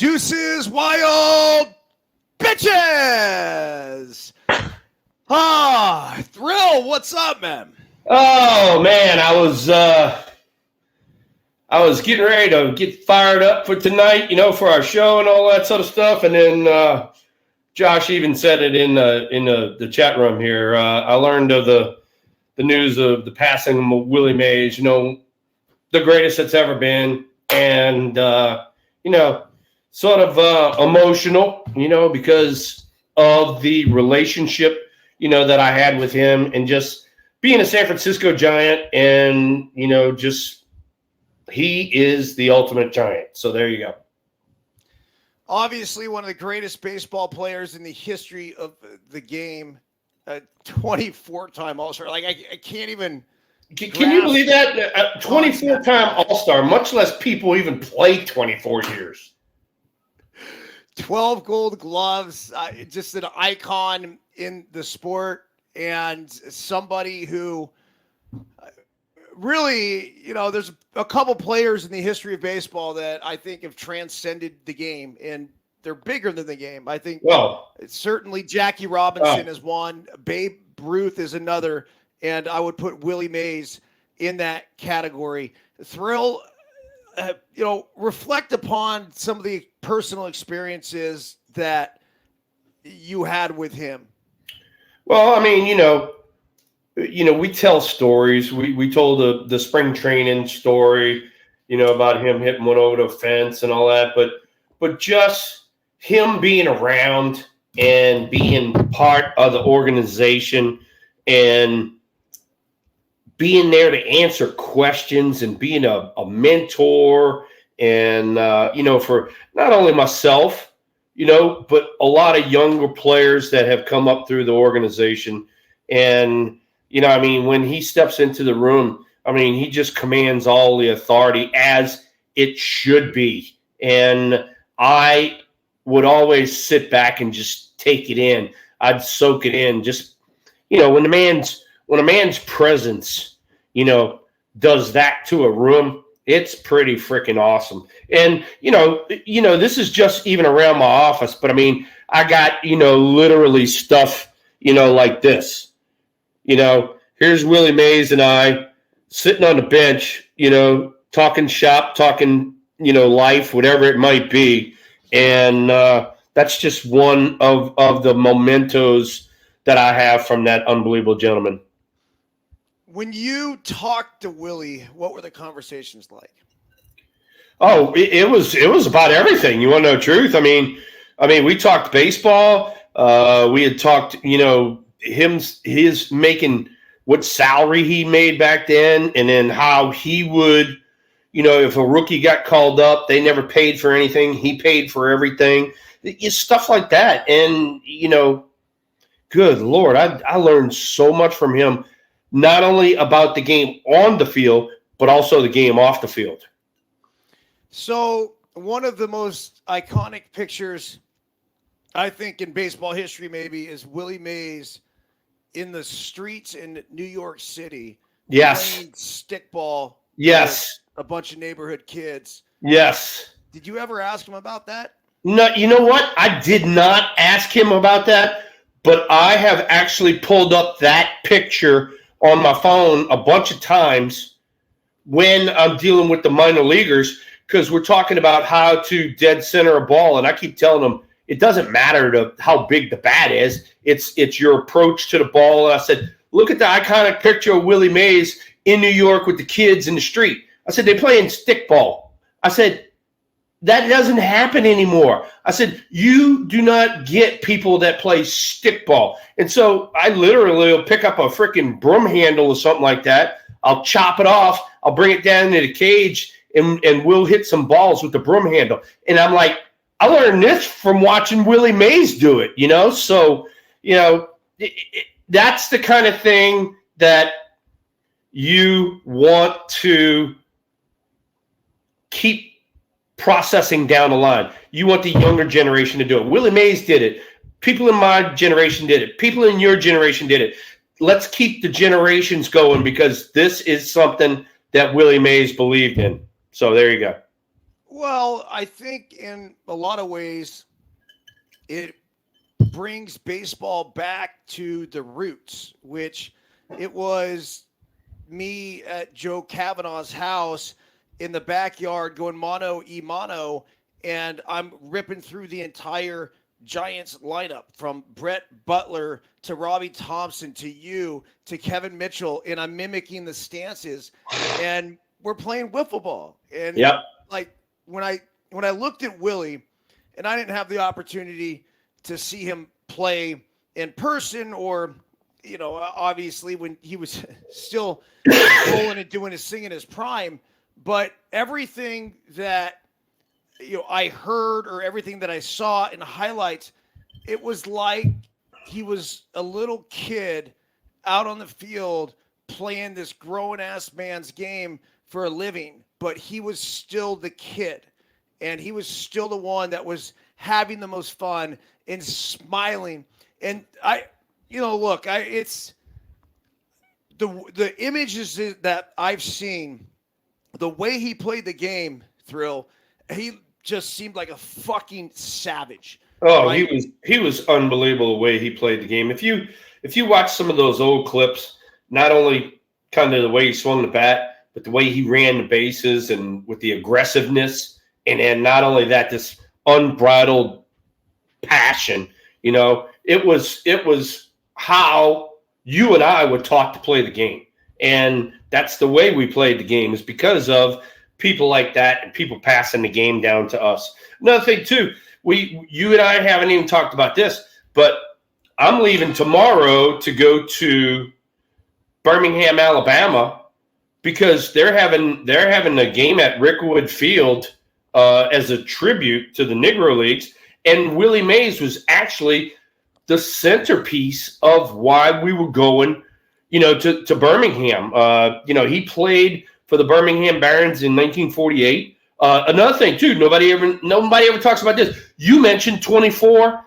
DEUCES WILD bitches. Thrill, what's up, man? Oh man, I was getting ready to get fired up for tonight, for our show and all that sort of stuff. And then Josh even said it in the chat room here. I learned of the news of the passing of Willie Mays, the greatest that's ever been, and sort of emotional, because of the relationship, that I had with him, and just being a San Francisco Giant, and just he is the ultimate Giant. So there you go. Obviously, one of the greatest baseball players in the history of the game. 24-time All-Star. Like I can't even. Can you believe that? 24-time All-Star, much less people even play 24 years. 12 Gold Gloves, just an icon in the sport, and somebody who really, there's a couple players in the history of baseball that I think have transcended the game, and they're bigger than the game. I think certainly Jackie Robinson is one, Babe Ruth is another, and I would put Willie Mays in that category. Thrill, reflect upon some of the personal experiences that you had with him. Well, I mean, we tell stories. We told the spring training story, about him hitting one over the fence and all that, but just him being around and being part of the organization and being there to answer questions and being a mentor and, for not only myself, but a lot of younger players that have come up through the organization. And, when he steps into the room, he just commands all the authority as it should be. And I would always sit back and just take it in. I'd soak it in. Just, when a man's presence, does that to a room, it's pretty freaking awesome. And, this is just even around my office, but I got, literally stuff, like this, here's Willie Mays and I sitting on the bench, talking shop, talking, life, whatever it might be. And that's just one of the mementos that I have from that unbelievable gentleman. When you talked to Willie, what were the conversations like? Oh, it was about everything. You want to know the truth? We talked baseball. We had talked, his making what salary he made back then, and then how he would, if a rookie got called up, they never paid for anything. He paid for everything. Stuff like that. And, good Lord, I learned so much from him, not only about the game on the field, but also the game off the field. So one of the most iconic pictures, I think, in baseball history maybe is Willie Mays in the streets in New York City. Yes. Playing stickball. Yes. With a bunch of neighborhood kids. Yes. Did you ever ask him about that? No, you know what? I did not ask him about that, but I have actually pulled up that picture on my phone a bunch of times when I'm dealing with the minor leaguers, because we're talking about how to dead center a ball, and I keep telling them it doesn't matter how big the bat is. It's your approach to the ball. And I said, look at the iconic picture of Willie Mays in New York with the kids in the street. I said, they're playing stickball. I said, that doesn't happen anymore. I said, you do not get people that play stickball. And so I literally will pick up a freaking broom handle or something like that. I'll chop it off. I'll bring it down into the cage, and we'll hit some balls with the broom handle. And I'm like, I learned this from watching Willie Mays do it, So, that's the kind of thing that you want to keep processing down the line. You want the younger generation to do it. Willie Mays did it. People in my generation did it. People in your generation did it. Let's keep the generations going, because this is something that Willie Mays believed in. So there you go. Well, I think in a lot of ways it brings baseball back to the roots, which it was me at Joe Kavanaugh's house in the backyard going mano y mano, and I'm ripping through the entire Giants lineup from Brett Butler to Robbie Thompson to you to Kevin Mitchell, and I'm mimicking the stances, and we're playing wiffle ball. And Yep. like when I looked at Willie, and I didn't have the opportunity to see him play in person, or obviously when he was still rolling and doing his thing in his prime, but everything that I heard or everything that I saw in highlights, it was like he was a little kid out on the field playing this grown-ass man's game for a living, but he was still the kid, and he was still the one that was having the most fun and smiling. And it's the images that I've seen, the way he played the game, Thrill, he just seemed like a fucking savage. Oh, right? he was unbelievable the way he played the game. If you watch some of those old clips, not only kind of the way he swung the bat, but the way he ran the bases and with the aggressiveness, and not only that, this unbridled passion. It was how you and I would talk to play the game, and that's the way we played the game, is because of people like that and people passing the game down to us. Another thing too, you and I haven't even talked about this, but I'm leaving tomorrow to go to Birmingham, Alabama, because they're having a game at Rickwood Field as a tribute to the Negro Leagues, and Willie Mays was actually the centerpiece of why we were going, to Birmingham. He played for the Birmingham Byrnes in 1948. Another thing too, nobody ever talks about this. You mentioned 24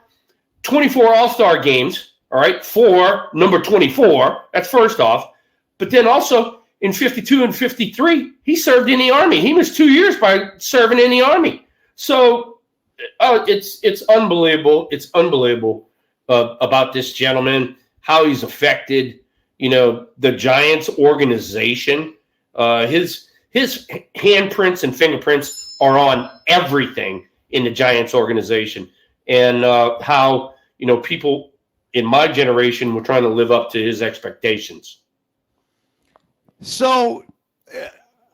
All-Star games, all right, for number 24. That's first off. But then also in 52 and 53, he served in the Army. He missed 2 years by serving in the Army. So it's unbelievable. It's unbelievable about this gentleman, how he's affected, the Giants organization. His handprints and fingerprints are on everything in the Giants organization, and how people in my generation were trying to live up to his expectations. So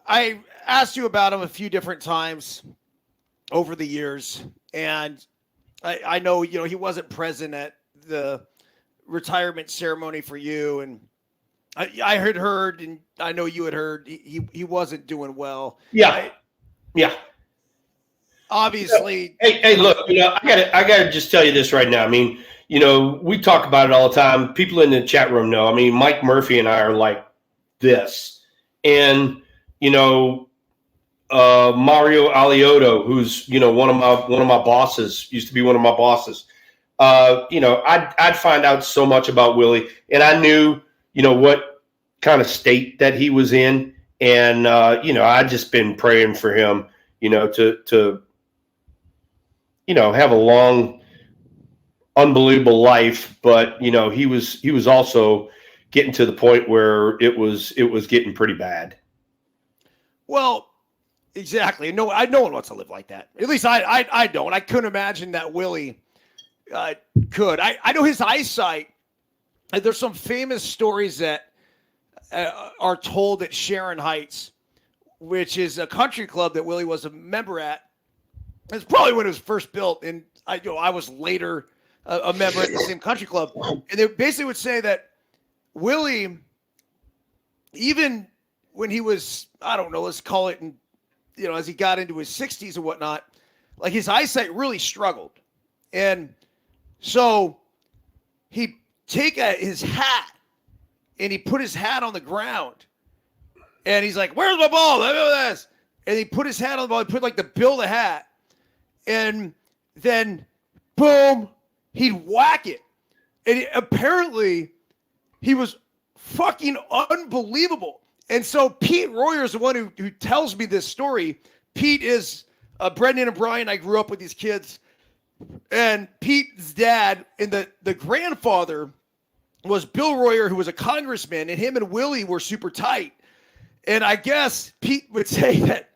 I asked you about him a few different times over the years, and I know he wasn't present at the retirement ceremony for you, and I had heard, and I know you had heard, he wasn't doing well. Yeah. Yeah. Obviously. Hey, look, I gotta just tell you this right now. I mean, we talk about it all the time. People in the chat room know. I mean, Mike Murphy and I are like this. And, Mario Alioto, who's, one of my bosses, used to be one of my bosses. I'd find out so much about Willie, and I knew, what kind of state that he was in. And, I'd just been praying for him, to have a long, unbelievable life. But, he was also getting to the point where it was getting pretty bad. Well, exactly. No one wants to live like that. At least I don't. I couldn't imagine that Willie could. I know his eyesight. There's some famous stories that are told at Sharon Heights, which is a country club that Willie was a member at. It's probably when it was first built, and I was later a member at the same country club. And they basically would say that Willie, even when he was, I don't know, let's call it, as he got into his 60s and whatnot, like his eyesight really struggled. And so he'd take his hat and he put his hat on the ground. And he's like, "Where's my ball? Look at this." And he put his hat on the ball. He put like the bill of the hat. And then, boom, he'd whack it. And apparently, he was fucking unbelievable. And so Pete Royer is the one who tells me this story. Pete is Brendan and Brian, I grew up with these kids, and Pete's dad and the grandfather was Bill Royer, who was a congressman, and him and Willie were super tight. And I guess Pete would say that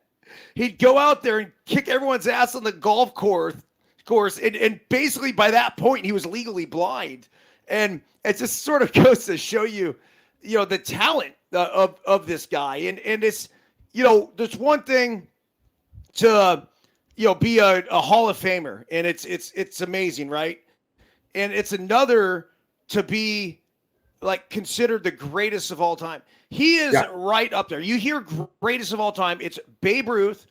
he'd go out there and kick everyone's ass on the golf course, and basically by that point he was legally blind. And it just sort of goes to show you, the talent of this guy. And it's, there's one thing to, be a Hall of Famer, and it's amazing, right? And it's another to be like considered the greatest of all time. He is right up there. You hear greatest of all time, it's Babe Ruth.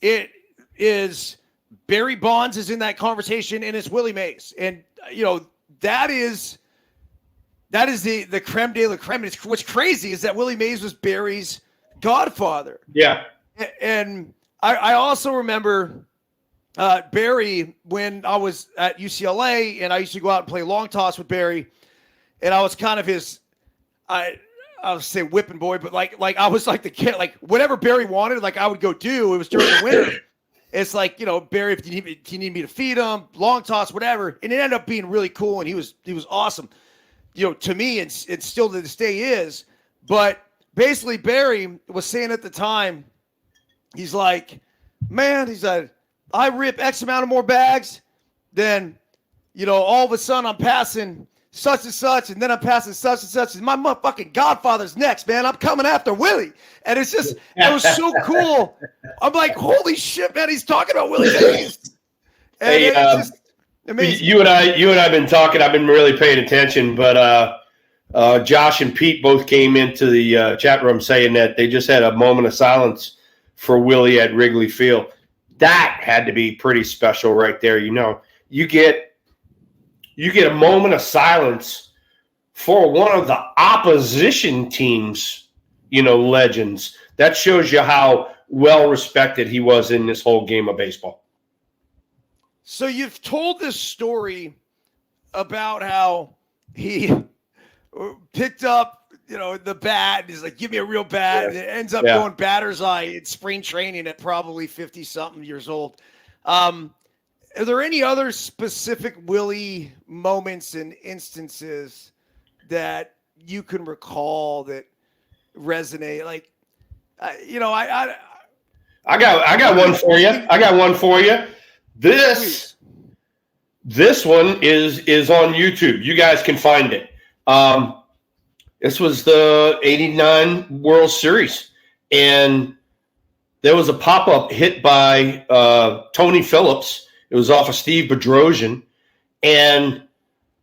It is Barry Bonds is in that conversation, and it's Willie Mays. And, that is the creme de la creme. What's crazy is that Willie Mays was Barry's godfather. Yeah. And I also remember Barry when I was at UCLA, and I used to go out and play long toss with Barry, and I was kind of his, I would say whipping boy, but like I was like the kid, like whatever Barry wanted, like I would go do. It was during the winter. It's like, Barry, if you need me to feed him, long toss, whatever. And it ended up being really cool, and he was awesome, to me, and still to this day is. But basically Barry was saying at the time, he's like, man, he said, I rip X amount of more bags, then, all of a sudden I'm passing such and such, and then I'm passing such and such, and my motherfucking godfather's next, man. I'm coming after Willie. And it's just, it was so cool. I'm like, holy shit, man, he's talking about Willie Mays. And hey, it's just amazing. You and I have been talking. I've been really paying attention, but Josh and Pete both came into the chat room saying that they just had a moment of silence for Willie at Wrigley Field. That had to be pretty special right there. You get a moment of silence for one of the opposition team's, legends. That shows you how well respected he was in this whole game of baseball. So you've told this story about how he picked up, the bat, and he's like, give me a real bat. And it ends up going batter's eye in spring training at probably 50-something years old. Are there any other specific Willie moments and instances that you can recall that resonate? Like, I got one for you. This one is on YouTube. You guys can find it. This was the '89 World Series, and there was a pop-up hit by Tony Phillips. It was off of Steve Bedrosian, and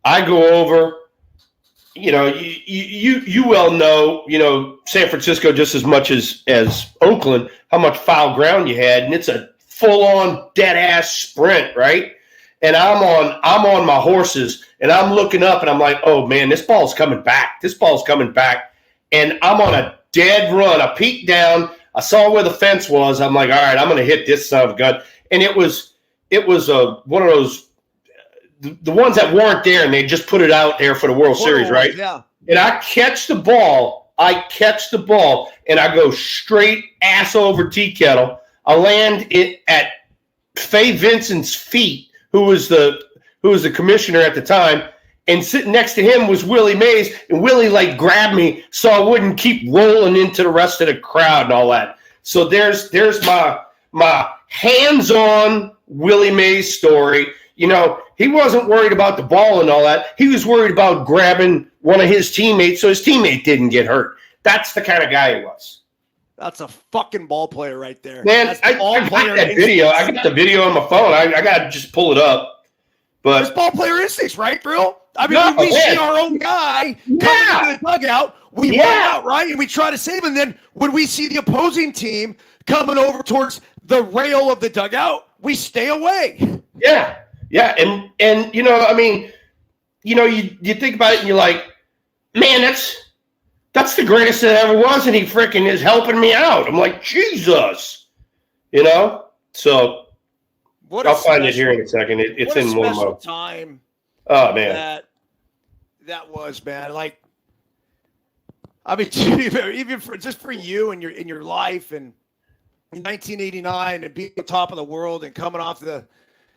I go over. You well know, San Francisco just as much as Oakland, how much foul ground you had, and it's a full-on dead-ass sprint, right? And I'm on my horses, and I'm looking up, and I'm like, oh, man, this ball's coming back. And I'm on a dead run. I peeked down. I saw where the fence was. I'm like, all right, I'm going to hit this son of a gun. And it was one of those the ones that weren't there, and they just put it out there for the World Series, right? Yeah. And I catch the ball, and I go straight ass over tea kettle. I land it at Fay Vincent's feet, who was the commissioner at the time, and sitting next to him was Willie Mays, and Willie grabbed me so I wouldn't keep rolling into the rest of the crowd and all that. So there's my hands-on Willie Mays story. He wasn't worried about the ball and all that. He was worried about grabbing one of his teammates so his teammate didn't get hurt. That's the kind of guy he was. That's a fucking ball player right there. Man, I got that video. I got the video on my phone. I got to just pull it up. But it's ball player instincts, right, bro? I mean, when we see our own guy coming into the dugout, we run out, right? And we try to save him. And then when we see the opposing team coming over towards the rail of the dugout, we stay away. Yeah. Yeah. And you think about it and you're like, man, that's the greatest that ever was, and he freaking is helping me out. I'm like, Jesus. So I'll find it here in a second. It's in one mode. Time. Oh man. That was, man. Like, I mean, even for you and your life, and in 1989 and being the top of the world and coming off the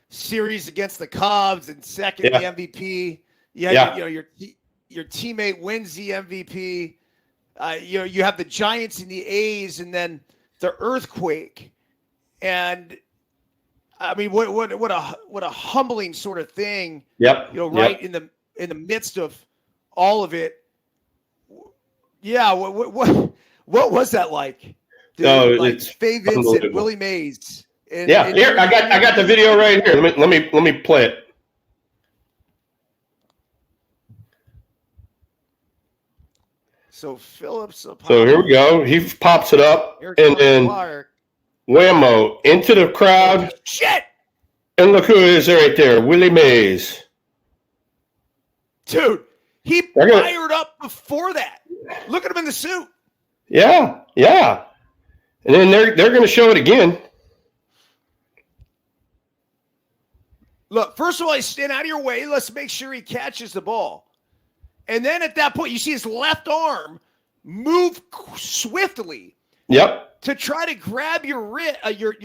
series against the Cubs and second the MVP. You know, your teammate wins the MVP. You know, you have the Giants and the A's, and then the earthquake. And I mean, what a humbling sort of thing. Yep. You know, right in the midst of all of it. Yeah. What was that like? Dude, like it's Faye Vincent, Willie Mays. And here I got the video right here. Let me play it. So Phillips. So here we go. He pops it up, and then whammo into the crowd. Shit! And look who is right there, Willie Mays. Dude, he fired up before that. Look at him in the suit. Yeah. And then they're going to show it again. Look, first of all, he's stand out of your way. Let's make sure he catches the ball. And then at that point, you see his left arm move swiftly. Yep. To try to grab your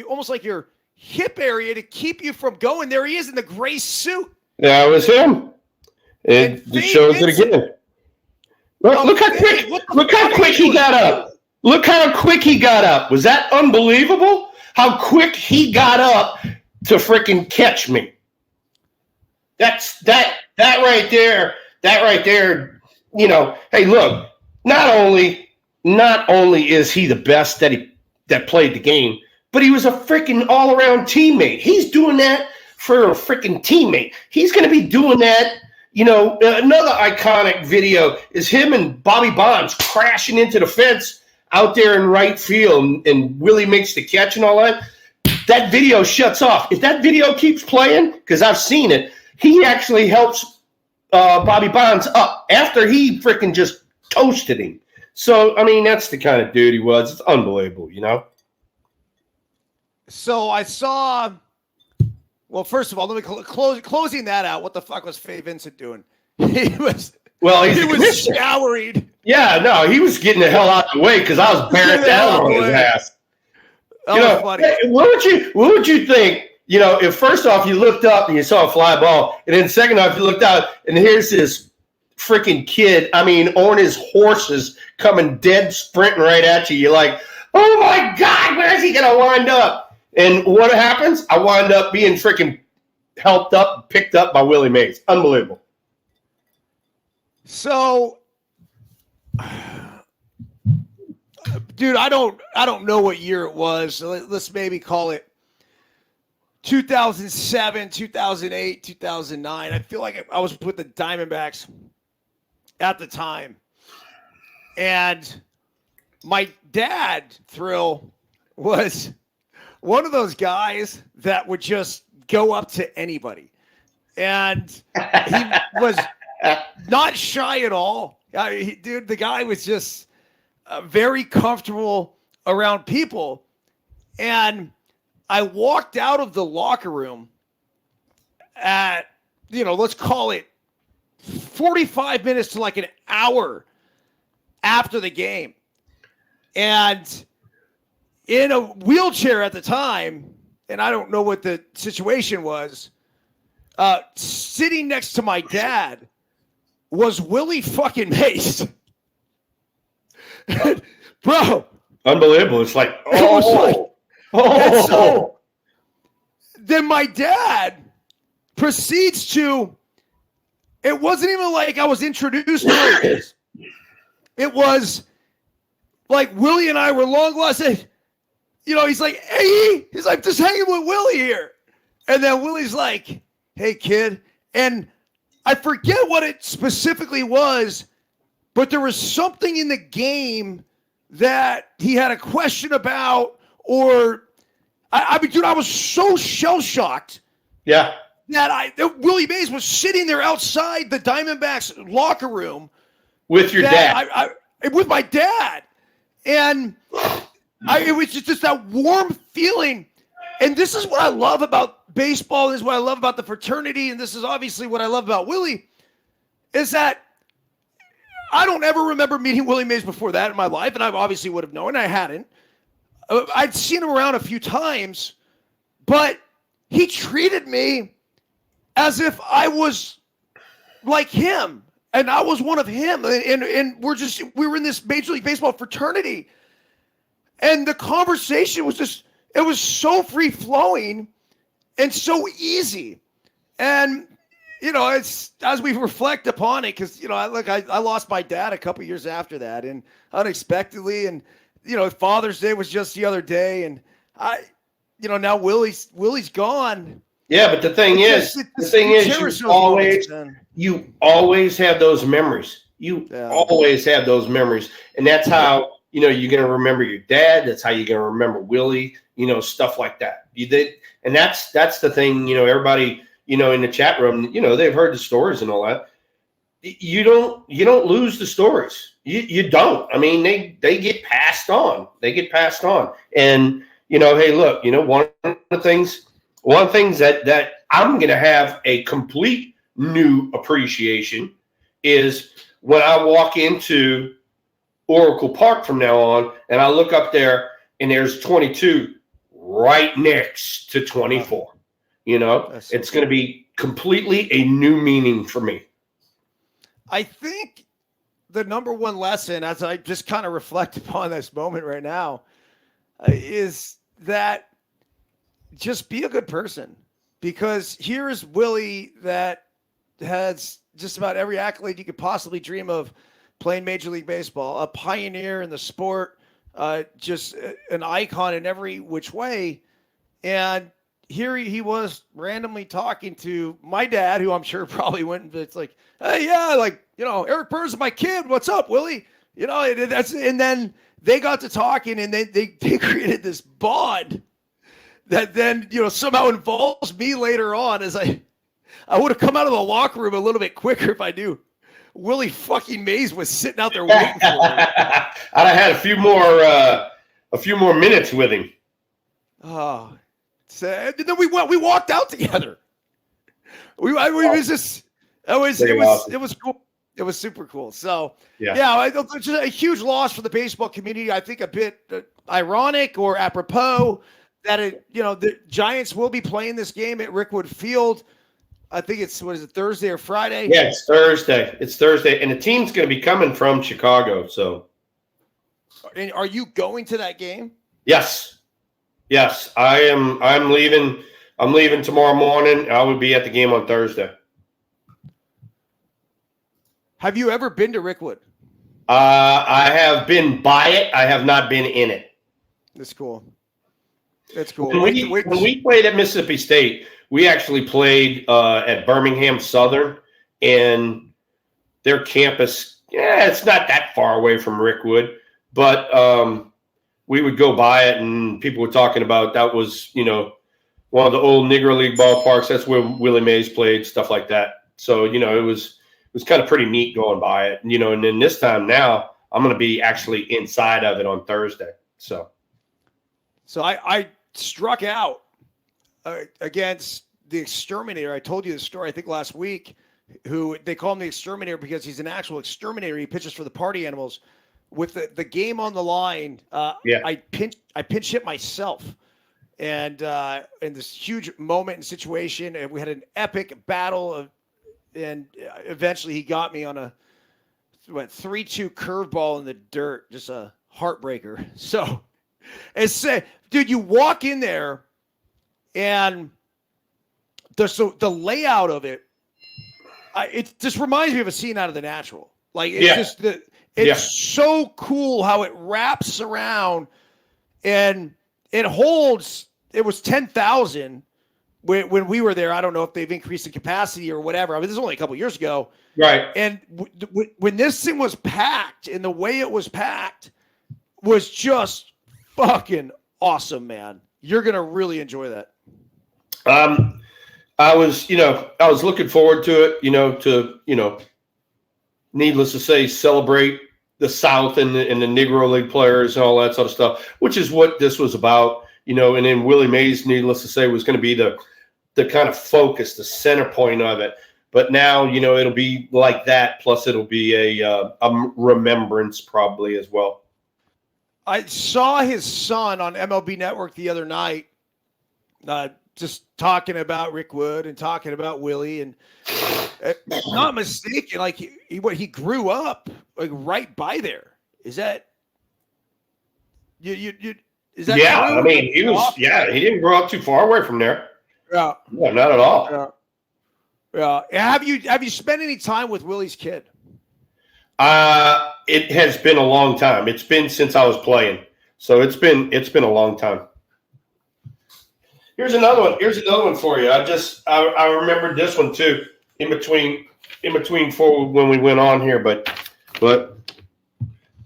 almost like your hip area to keep you from going. There he is in the gray suit. That was him. It shows it again. Look how quick he got up. Look how quick he got up. Was that unbelievable? How quick he got up to freaking catch me. That right there. That right there. You know, hey, look. Not only is he the best that played the game, but he was a freaking all-around teammate. He's doing that for a freaking teammate. He's going to be doing that. You know, another iconic video is him and Bobby Bonds crashing into the fence out there in right field, and Willie makes the catch and all that. That video shuts off. If that video keeps playing, because I've seen it, he actually helps Bobby Bonds up after he freaking just toasted him. So, I mean, that's the kind of dude he was. It's unbelievable, you know? So I saw, well, first of all, let me closing that out. What the fuck was Faye Vincent doing? He was showering. Yeah, no, he was getting the hell out of the way because I was bearing down on his ass. That was funny. Hey, what would you think? You know, if first off you looked up and you saw a fly ball, and then second off you looked out and here's this freaking kid, I mean, on his horses coming dead sprinting right at you. You're like, oh my God, where is he going to wind up? And what happens? I wind up being freaking helped up, picked up by Willie Mays. Unbelievable. So, dude, I don't know what year it was. So let's maybe call it 2007, 2008, 2009. I feel like I was with the Diamondbacks at the time. And my dad, Thrill, was one of those guys that would just go up to anybody. And he was not shy at all. Dude, the guy was just very comfortable around people. And I walked out of the locker room at, let's call it 45 minutes to like an hour after the game. And in a wheelchair at the time, and I don't know what the situation was, sitting next to my dad was Willie fucking Mays. Bro. Unbelievable. It's like, And so then my dad proceeds to, it wasn't even like I was introduced to this. It was like Willie and I were long lost. He's like, hey, he's like, just hanging with Willie here. And then Willie's like, hey, kid. And I forget what it specifically was, but there was something in the game that he had a question about, or I mean, dude, I was so shell-shocked. Yeah. That Willie Mays was sitting there outside the Diamondbacks locker room. With your dad. With my dad. And it was just that warm feeling. And this is what I love about baseball. This is what I love about the fraternity. And this is obviously what I love about Willie, is that I don't ever remember meeting Willie Mays before that in my life. And I obviously would have known. I hadn't. I'd seen him around a few times, but he treated me as if I was like him and I was one of him. And we were in this Major League Baseball fraternity. And the conversation was it was so free flowing and so easy. And, it's as we reflect upon it, because, I lost my dad a couple years after that and unexpectedly. And, Father's Day was just the other day. And now Willie's gone. Yeah, but the thing is, you always have those memories. You always have those memories. And that's how, you're going to remember your dad. That's how you're going to remember Willie, stuff like that. And that's the thing, everybody, in the chat room, they've heard the stories and all that. You don't lose the stories. You don't. I mean, they get passed on. And, hey, look, one of the things that I'm going to have a complete new appreciation is when I walk into Oracle Park from now on, and I look up there and there's 22 right next to 24. It's going to be completely a new meaning for me. I think the number one lesson, as I just kind of reflect upon this moment right now, is that just be a good person, because here's Willie that has just about every accolade you could possibly dream of playing Major League Baseball, a pioneer in the sport, just an icon in every which way. And here he was randomly talking to my dad, who I'm sure probably went, it's like, hey, yeah, like, Eric Byrnes is my kid. What's up, Willie? And then they got to talking, and they created this bond that then, somehow involves me later on, as I would have come out of the locker room a little bit quicker if I knew Willie fucking Mays was sitting out there waiting for me. I'd have had a few more minutes with him. Oh, and then we walked out together. It was cool. It was super cool. So it's just a huge loss for the baseball community. I think a bit ironic or apropos that the Giants will be playing this game at Rickwood Field. I think it's, Thursday or Friday? Yeah, it's Thursday. And the team's going to be coming from Chicago. So, and are you going to that game? Yes, I am. I'm leaving tomorrow morning. I will be at the game on Thursday. Have you ever been to Rickwood? I have been by it. I have not been in it. That's cool. When we played at Mississippi State, we actually played at Birmingham Southern, and their campus, it's not that far away from Rickwood, but we would go by it, and people were talking about that was, one of the old Negro League ballparks. That's where Willie Mays played, stuff like that. So, it was kind of pretty neat going by it, and then this time now I'm going to be actually inside of it on Thursday. So I struck out against the exterminator. I told you the story, I think last week, who they call him the exterminator because he's an actual exterminator. He pitches for the party animals. With the game on the line, I pinch hit myself, and in this huge moment and situation, and we had an epic battle and eventually he got me on a 3-2 curveball in the dirt, just a heartbreaker. So dude, you walk in there, and the layout of it, it just reminds me of a scene out of The Natural. Like it's so cool how it wraps around, and it holds. It was 10,000 when we were there. I don't know if they've increased the capacity or whatever. I mean, this is only a couple years ago, right? And when this thing was packed, and the way it was packed was just fucking awesome, man. You're gonna really enjoy that. I was looking forward to it, needless to say, celebrate the South and the Negro League players and all that sort of stuff, which is what this was about, and then Willie Mays, needless to say, was going to be the kind of focus, the center point of it. But now, it'll be like that. Plus it'll be a remembrance probably as well. I saw his son on MLB Network the other night, just talking about Rick Wood and talking about Willie, and not mistaken, like he grew up like right by there. Is that you? Is that yeah? true? I mean, he was. Yeah, he didn't grow up too far away from there. Yeah, no, not at all. Yeah. Have you spent any time with Willie's kid? It has been a long time. It's been since I was playing, so it's been a long time. Here's another one for you. I remembered this one too. In between for when we went on here, but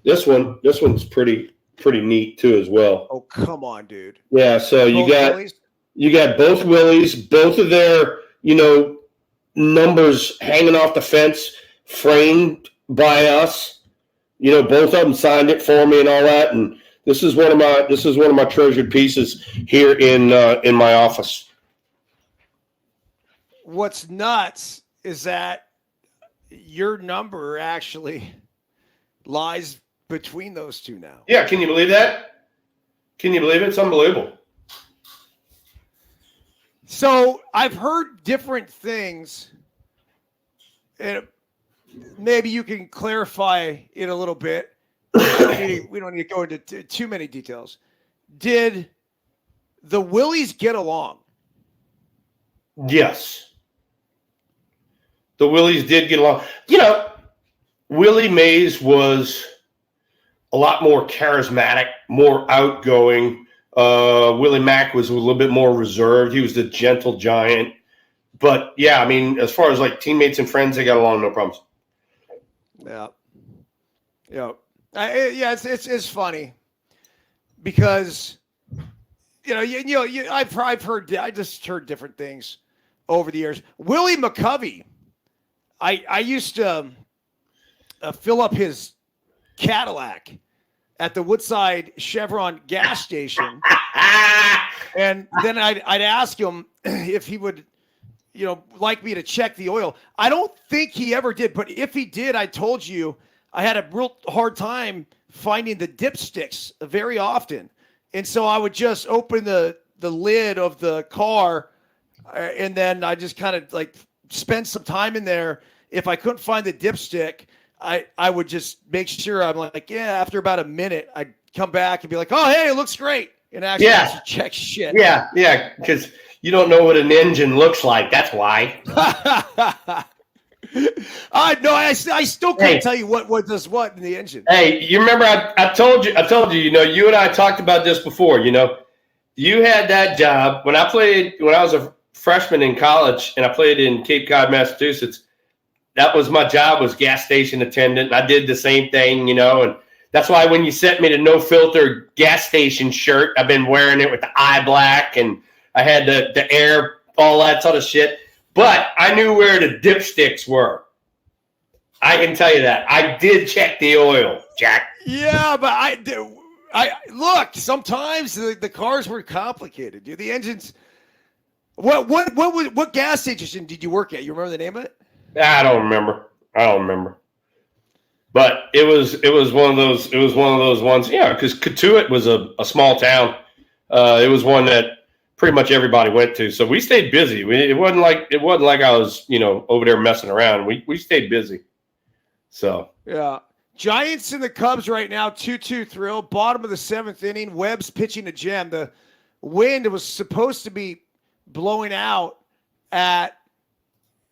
this one's pretty neat too as well. Oh, come on, dude. Yeah, so you got both Willies, both of their, numbers hanging off the fence, framed by us. Both of them signed it for me and all that, and this is one of my treasured pieces here in my office. What's nuts is that your number actually lies between those two now. Yeah, can you believe that? Can you believe it? It's unbelievable. So I've heard different things, and maybe you can clarify it a little bit. We don't need to go into too many details. Did the Willies get along? Yes. The Willies did get along. Willie Mays was a lot more charismatic, more outgoing. Willie Mack was a little bit more reserved. He was the gentle giant. But, yeah, I mean, as far as, like, teammates and friends, they got along no problems. Yeah. Yeah. It's funny because, I just heard different things over the years. Willie McCovey, I used to fill up his Cadillac at the Woodside Chevron gas station. And then I'd ask him if he would, like me to check the oil. I don't think he ever did, but if he did, I told you I had a real hard time finding the dipsticks very often. And so I would just open the lid of the car and then I just kind of like spend some time in there. If I couldn't find the dipstick, I would just make sure I'm like, after about a minute, I'd come back and be like, oh, hey, it looks great. And actually check shit. Yeah, because you don't know what an engine looks like. That's why. I still can't tell you what does what in the engine. Hey, you remember I told you, you and I talked about this before, you had that job when I was a freshman in college and I played in Cape Cod, Massachusetts. That was my job, was gas station attendant. I did the same thing, and that's why when you sent me the no filter gas station shirt, I've been wearing it with the eye black and I had the air, all that sort of shit. But I knew where the dipsticks were. I can tell you that. I did check the oil, Jack. Yeah, but I look, sometimes the cars were complicated, dude. The engines. What gas station did you work at? You remember the name of it? I don't remember. But it was one of those. It was one of those ones. Yeah, because Cotuit was a small town. It was one that pretty much everybody went to. So we stayed busy. It wasn't like I was over there messing around. We stayed busy. So yeah. Giants and the Cubs right now, 2-2 thrill. Bottom of the 7th inning. Webb's pitching a gem. The wind was supposed to be blowing out at,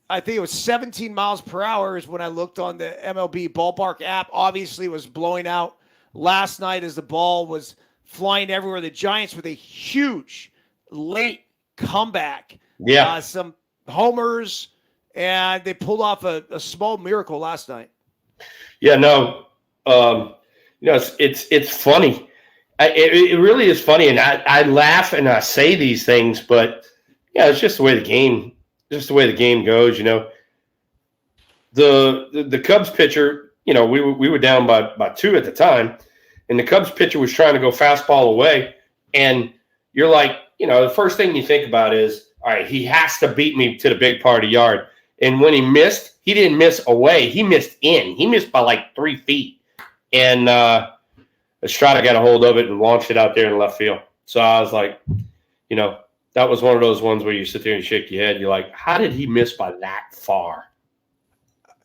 I think it was 17 miles per hour is when I looked on the MLB Ballpark app. Obviously, it was blowing out last night as the ball was flying everywhere. The Giants with a huge late comeback. Yeah. Some homers, and they pulled off a small miracle last night. Yeah, no. It's funny. It really is funny, and I laugh and I say these things, but yeah, it's just the way the game goes. The Cubs pitcher, we were down by 2 at the time, and the Cubs pitcher was trying to go fastball away, and you're like, the first thing you think about is, all right, he has to beat me to the big part of the yard. And when he missed, he didn't miss away. He missed in. He missed by like 3 feet. And Estrada got a hold of it and launched it out there in left field. So I was like, you know, that was one of those ones where you sit there and shake your head. You're like, how did he miss by that far?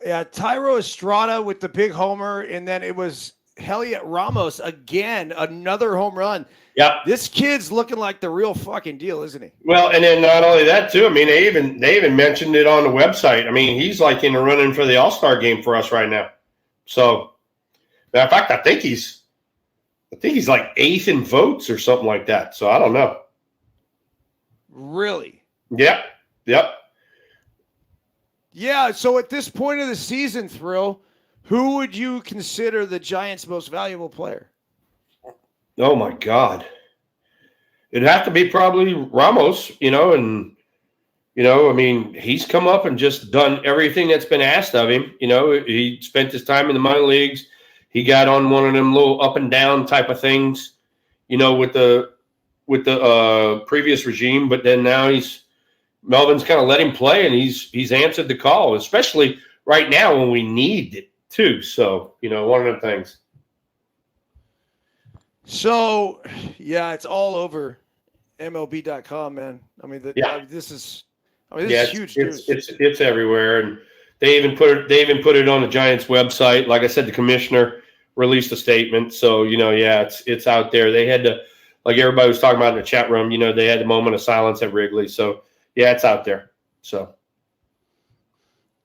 Yeah, Thairo Estrada with the big homer, and then it was Heliot Ramos again, another home run. Yeah, this kid's looking like the real fucking deal, isn't he? Well, and then not only that too. I mean, they even mentioned it on the website. I mean, he's like in the running for the All-Star game for us right now. So, matter of fact, I think he's like 8th in votes or something like that. So I don't know. Really? Yep. Yeah. So at this point of the season, Thrill, who would you consider the Giants' most valuable player? Oh my God. It'd have to be probably Ramos, you know, and I mean, he's come up and just done everything that's been asked of him. You know, he spent his time in the minor leagues. He got on one of them little up and down type of things, you know, with the previous regime, but then now Melvin's kind of let him play, and he's answered the call, especially right now when we need it too. So, you know, one of the things. So, yeah, it's all over MLB.com, man. I mean, this is huge news. It's everywhere, and they even put it on the Giants website. Like I said, the commissioner released a statement. So, you know, yeah, it's out there. They had to, like everybody was talking about in the chat room, you know, they had the moment of silence at Wrigley. So, yeah, it's out there. So,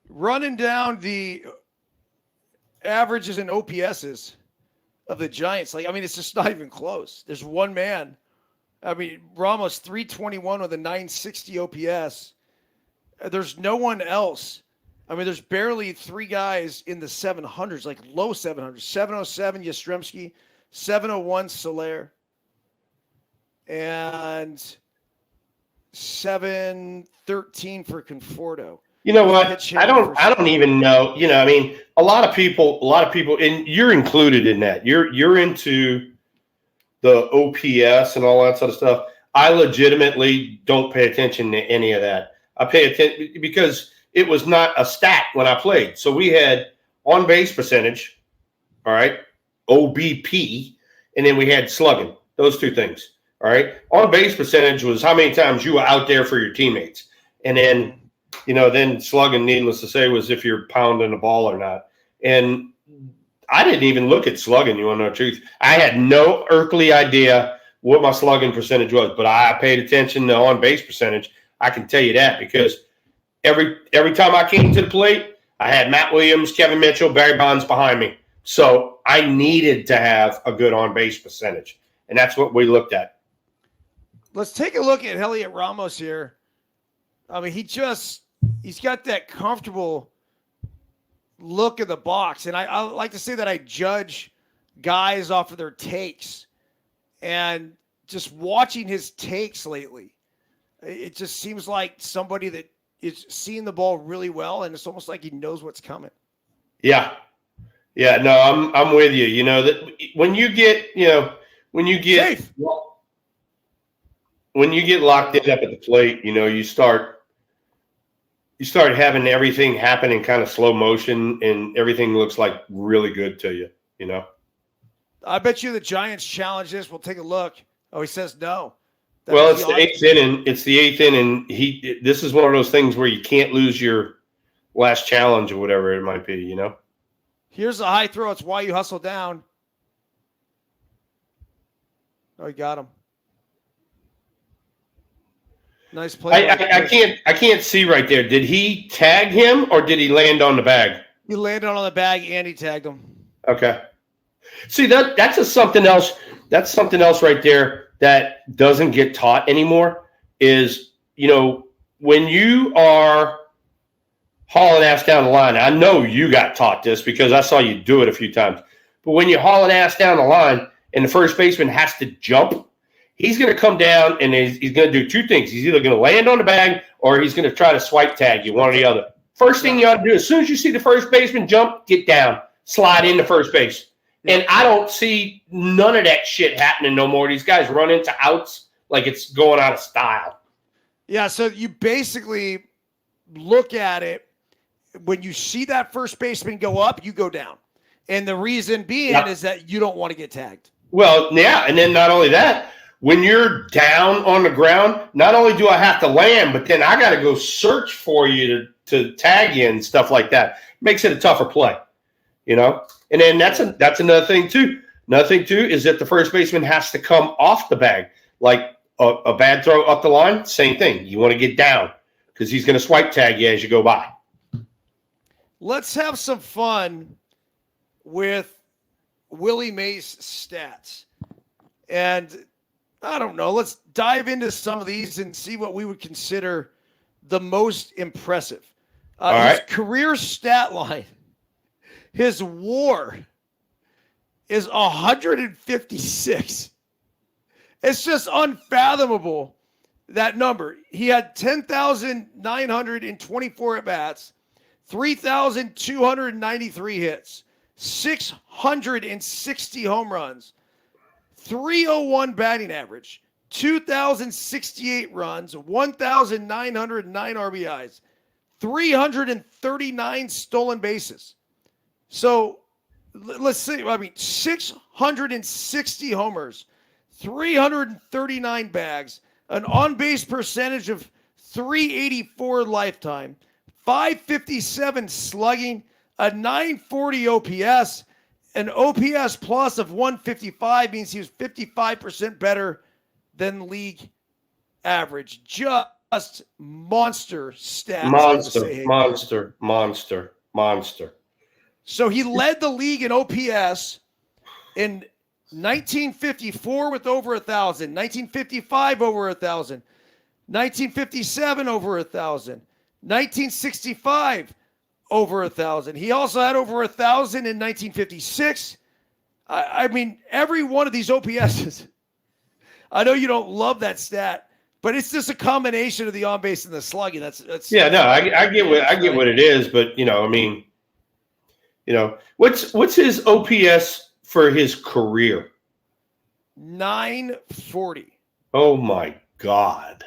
running down the averages and OPSs of the Giants, like, I mean, it's just not even close. There's one man. I mean, Ramos 321 with a 960 OPS. There's no one else. I mean, there's barely 3 guys in the 700s, like low 700s. 707 Yastrzemski, 701 Soler, and 713 for Conforto. You know what? I don't even know. You know, I mean, a lot of people, and you're included in that. You're into the OPS and all that sort of stuff. I legitimately don't pay attention to any of that. I pay attention because it was not a stat when I played. So we had on base percentage, all right, OBP, and then we had slugging. Those 2 things, all right. On base percentage was how many times you were out there for your teammates, and then, you know, then slugging, needless to say, was if you're pounding the ball or not. And I didn't even look at slugging, you want to know the truth. I had no earthly idea what my slugging percentage was, but I paid attention to on-base percentage. I can tell you that because every time I came to the plate, I had Matt Williams, Kevin Mitchell, Barry Bonds behind me. So I needed to have a good on-base percentage, and that's what we looked at. Let's take a look at Heliot Ramos here. I mean, he's got that comfortable look in the box. And I like to say that I judge guys off of their takes. And just watching his takes lately, it just seems like somebody that is seeing the ball really well, and it's almost like he knows what's coming. Yeah. Yeah, no, I'm with you. You know, that when you get safe. When you get locked in up at the plate, you know, you start having everything happen in kind of slow motion, and everything looks like really good to you, you know. I bet you the Giants challenge this. We'll take a look. Oh, he says no. Well, it's the 8th inning. It's the 8th inning. This is one of those things where you can't lose your last challenge or whatever it might be, you know. Here's a high throw. It's why you hustle down. Oh, he got him. Nice play. I can't see right there. Did he tag him or did he land on the bag? He landed on the bag and he tagged him. Okay. See, that's just something else. That's something else right there that doesn't get taught anymore is, you know, when you are hauling ass down the line, I know you got taught this because I saw you do it a few times, but when you're hauling ass down the line and the first baseman has to jump, he's going to come down and he's going to do 2 things. He's either going to land on the bag or he's going to try to swipe tag you, one or the other. First thing you ought to do, as soon as you see the first baseman jump, get down, slide into first base. And I don't see none of that shit happening no more. These guys run into outs like it's going out of style. Yeah, so you basically look at it. When you see that first baseman go up, you go down. And the reason being is that you don't want to get tagged. Well, yeah, and then not only that, when you're down on the ground, not only do I have to land, but then I got to go search for you to tag you and stuff like that. Makes it a tougher play, you know? And then that's another thing, too. Another thing, too, is that the first baseman has to come off the bag. Like a bad throw up the line, same thing. You want to get down because he's going to swipe tag you as you go by. Let's have some fun with Willie Mays stats. And I don't know, let's dive into some of these and see what we would consider the most impressive. His career stat line, his WAR is 156. It's just unfathomable, that number. He had 10,924 at-bats, 3,293 hits, 660 home runs, 301 batting average, 2,068 runs, 1,909 RBIs, 339 stolen bases. So let's see, 660 homers, 339 bags, an on-base percentage of .384 lifetime, 557 slugging, a 940 OPS, an OPS plus of 155 means he was 55% better than league average. Just monster stats. Monster. So he led the league in OPS in 1954 with over 1,000, 1955 over 1,000, 1957 over 1,000, 1965 over 1,000. He also had over 1,000 in 1956. I mean, every one of these OPSs, I know you don't love that stat, but it's just a combination of the on base and the slugging. That's I get what it is, but what's his OPS for his career? 940. Oh my God.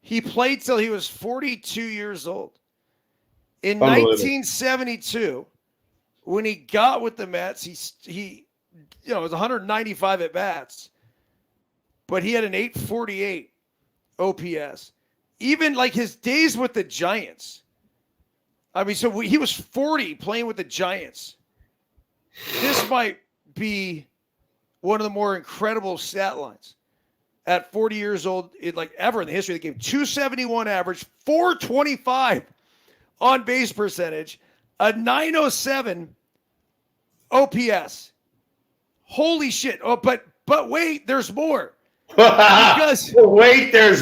He played till he was 42 years old. In 1972, when he got with the Mets, he it was 195 at bats, but he had an 848 OPS. Even like his days with the Giants. He was 40 playing with the Giants. This might be one of the more incredible stat lines at 40 years old, ever in the history of the game. 271 average, 425 on base percentage, a 907 OPS. Holy shit. Oh, but wait, there's more. There's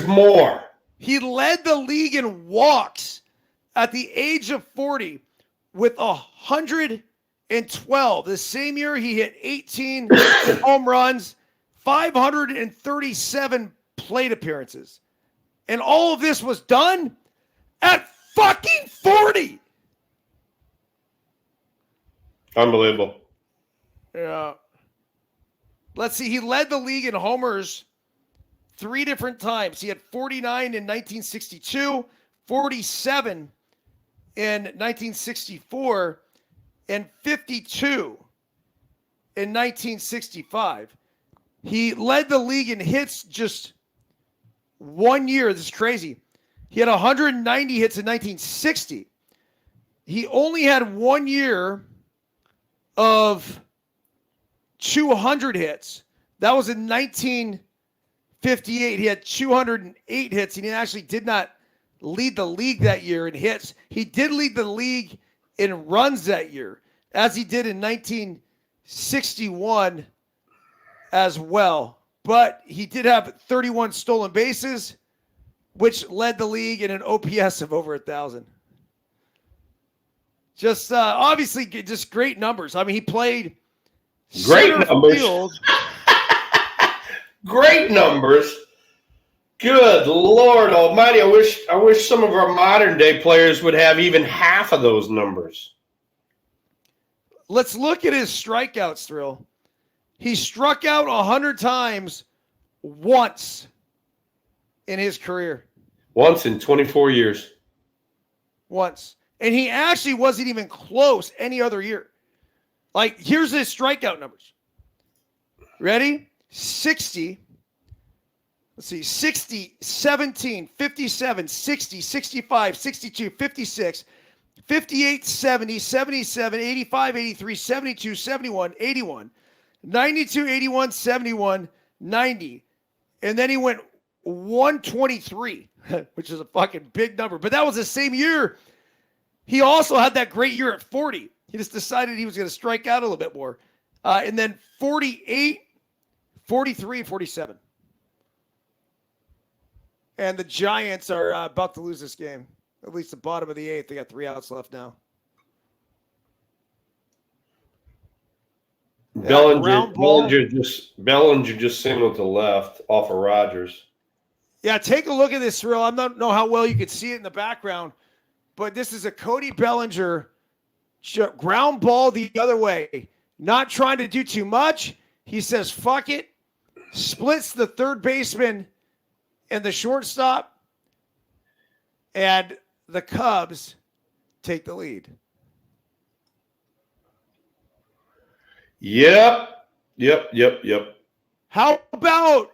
more. He led the league in walks at the age of 40 with 112. The same year he hit 18 home runs, 537 plate appearances. And all of this was done at fucking 40. Unbelievable. Yeah. Let's see. He led the league in homers 3 different times. He had 49 in 1962, 47 in 1964, and 52 in 1965. He led the league in hits just 1 year. This is crazy. He had 190 hits in 1960. He only had 1 year of 200 hits. That was in 1958. He had 208 hits, and he actually did not lead the league that year in hits. He did lead the league in runs that year, as he did in 1961 as well. But he did have 31 stolen bases, which led the league in an OPS of over 1,000. Just obviously just great numbers. He played great numbers. Great numbers. Good Lord Almighty! I wish some of our modern day players would have even half of those numbers. Let's look at his strikeouts, Thrill. He struck out 100 times once in his career. Once in 24 years. Once. And he actually wasn't even close any other year. Here's his strikeout numbers. Ready? 60. Let's see. 60, 17, 57, 60, 65, 62, 56, 58, 70, 77, 85, 83, 72, 71, 81, 92, 81, 71, 90. And then he went 123, which is a fucking big number. But that was the same year. He also had that great year at 40. He just decided he was going to strike out a little bit more. And then 48, 43, 47. And the Giants are about to lose this game. At least the bottom of the 8th. They got 3 outs left now. Bellinger just signaled to left off of Rogers. Yeah, take a look at this, Cyril. I don't know how well you can see it in the background, but this is a Cody Bellinger ground ball the other way. Not trying to do too much. He says, fuck it. Splits the third baseman and the shortstop. And the Cubs take the lead. Yep. How about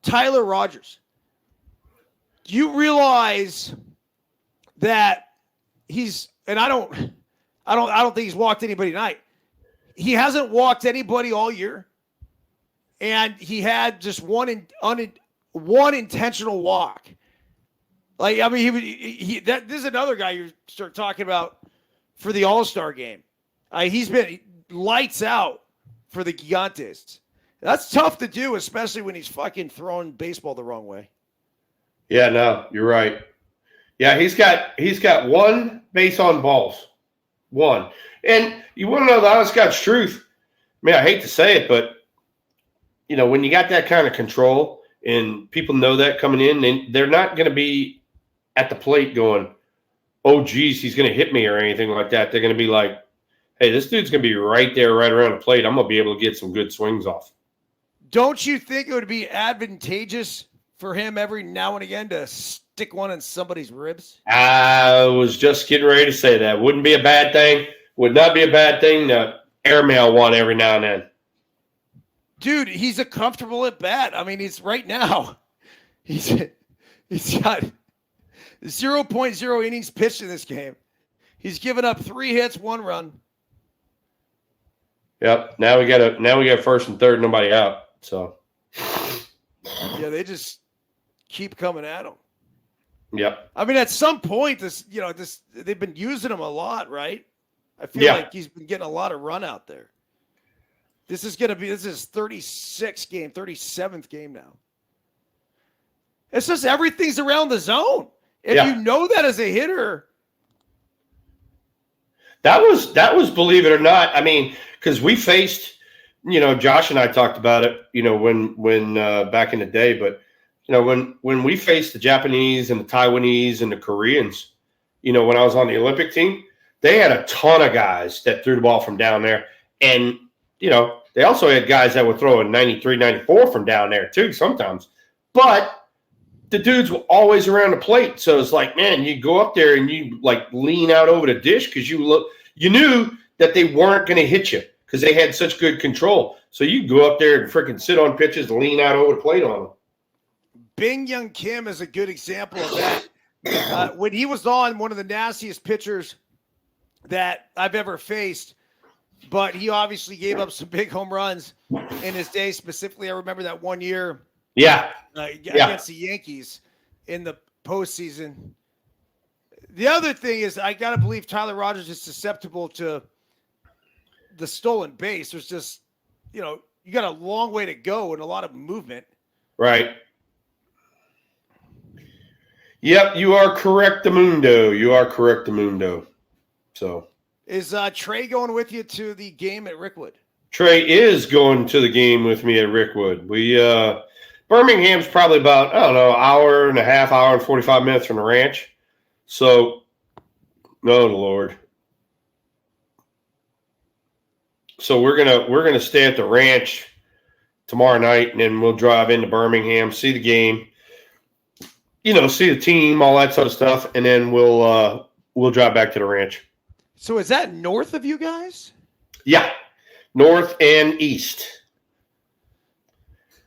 Tyler Rogers? Do you realize that he's, and I don't think he's walked anybody tonight. He hasn't walked anybody all year, and he had just one intentional walk. Like, I mean, this is another guy you start talking about for the All-Star game. He's been lights out for the Gigantes. That's tough to do, especially when he's fucking throwing baseball the wrong way. Yeah, no, you're right. Yeah, he's got one base on balls. One. And you want to know the honest God's truth? I mean, I hate to say it, but, you know, when you got that kind of control and people know that coming in, they're not going to be at the plate going, oh, geez, he's going to hit me or anything like that. They're going to be like, hey, this dude's going to be right there, right around the plate. I'm going to be able to get some good swings off. Don't you think it would be advantageous for him every now and again to stick one in somebody's ribs? I was just getting ready to say that. Wouldn't be a bad thing. Would not be a bad thing to airmail one every now and then. Dude, he's a comfortable at bat. I mean, he's right now. He's got 0.0 innings pitched in this game. He's given up 3 hits, 1 run. Yep. Now we got first and third, nobody out. So yeah, they just keep coming at him. Yep. I mean, at some point, they've been using him a lot, right? I feel like he's been getting a lot of run out there. This is 36th game, 37th game now. It's just everything's around the zone. If you know that as a hitter. That was, believe it or not, I mean, because we faced, Josh and I talked about it, when back in the day, but, when we faced the Japanese and the Taiwanese and the Koreans, when I was on the Olympic team, they had a ton of guys that threw the ball from down there. And, they also had guys that were throwing 93, 94 from down there too sometimes. But the dudes were always around the plate. So it's like, man, you go up there and you like lean out over the dish because you knew that they weren't going to hit you because they had such good control. So you go up there and freaking sit on pitches, lean out over the plate on them. Bing Young Kim is a good example of that. When he was on, one of the nastiest pitchers that I've ever faced, but he obviously gave up some big home runs in his day. Specifically, I remember that one year against the Yankees in the postseason. The other thing is I got to believe Tyler Rogers is susceptible to the stolen base. There's just, you got a long way to go and a lot of movement. Right. Yep, you are correct, Mundo. So is Trey going with you to the game at Rickwood? Trey is going to the game with me at Rickwood. We Birmingham's probably about, hour and a half, hour and 45 minutes from the ranch. So, oh Lord. So we're gonna stay at the ranch tomorrow night, and then we'll drive into Birmingham, see the game, see the team, all that sort of stuff, and then we'll drive back to the ranch. So is that north of you guys? Yeah. North and East.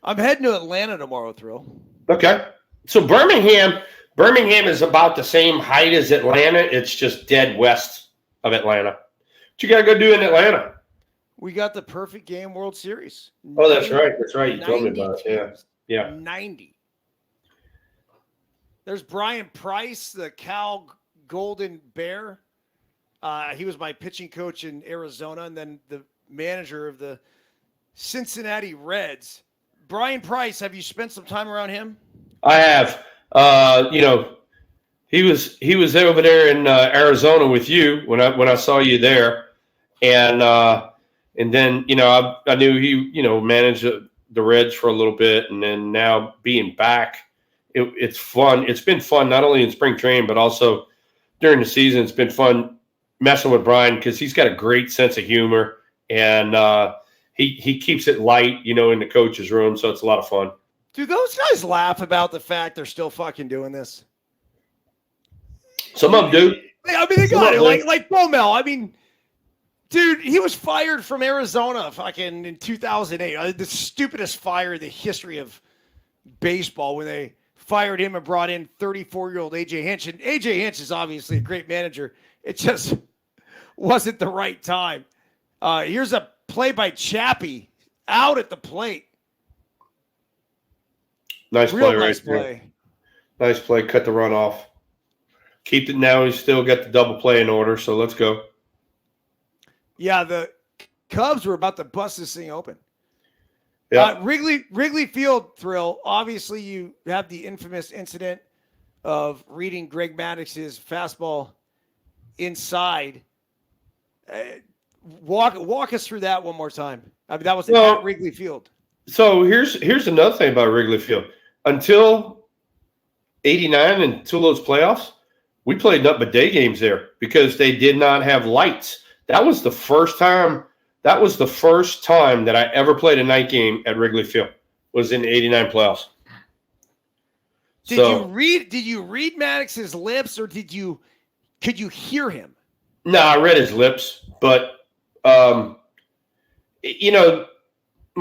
I'm heading to Atlanta tomorrow, Thrill. Okay. So Birmingham is about the same height as Atlanta. It's just dead west of Atlanta. What you got to go do in Atlanta? We got the perfect game World Series. Oh, that's right. That's right. You told me about it. Yeah. 90. There's Brian Price, the Cal Golden Bear. He was my pitching coach in Arizona, and then the manager of the Cincinnati Reds. Brian Price, have you spent some time around him? I have. He was over there in Arizona with you when I saw you there, and then I knew he managed the Reds for a little bit, and then now being back, it's fun. It's been fun not only in spring training but also during the season. It's been fun messing with Brian because he's got a great sense of humor, and he keeps it light, in the coach's room, so it's a lot of fun. Do those guys laugh about the fact they're still fucking doing this? Some of them do. I mean, they got it. Like Bomel. I mean, dude, he was fired from Arizona fucking in 2008. The stupidest fire in the history of baseball when they fired him and brought in 34-year-old A.J. Hinch. And A.J. Hinch is obviously a great manager. It just wasn't the right time. Here's a play by Chappie out at the plate. Nice play right there. Nice play. Cut the run off. Keep it now. He's still got the double play in order, so let's go. Yeah, the Cubs were about to bust this thing open. Yeah. Wrigley Field, Thrill. Obviously, you have the infamous incident of reading Greg Maddox's fastball inside. Walk us through that one more time. I mean, that was at Wrigley Field. So here's another thing about Wrigley Field. Until '89 and until those playoffs, we played nothing but day games there because they did not have lights. That was the first time. That was the first time that I ever played a night game at Wrigley Field. Was in the '89 playoffs. Did you read Maddox's lips, or could you hear him? No, I read his lips, but my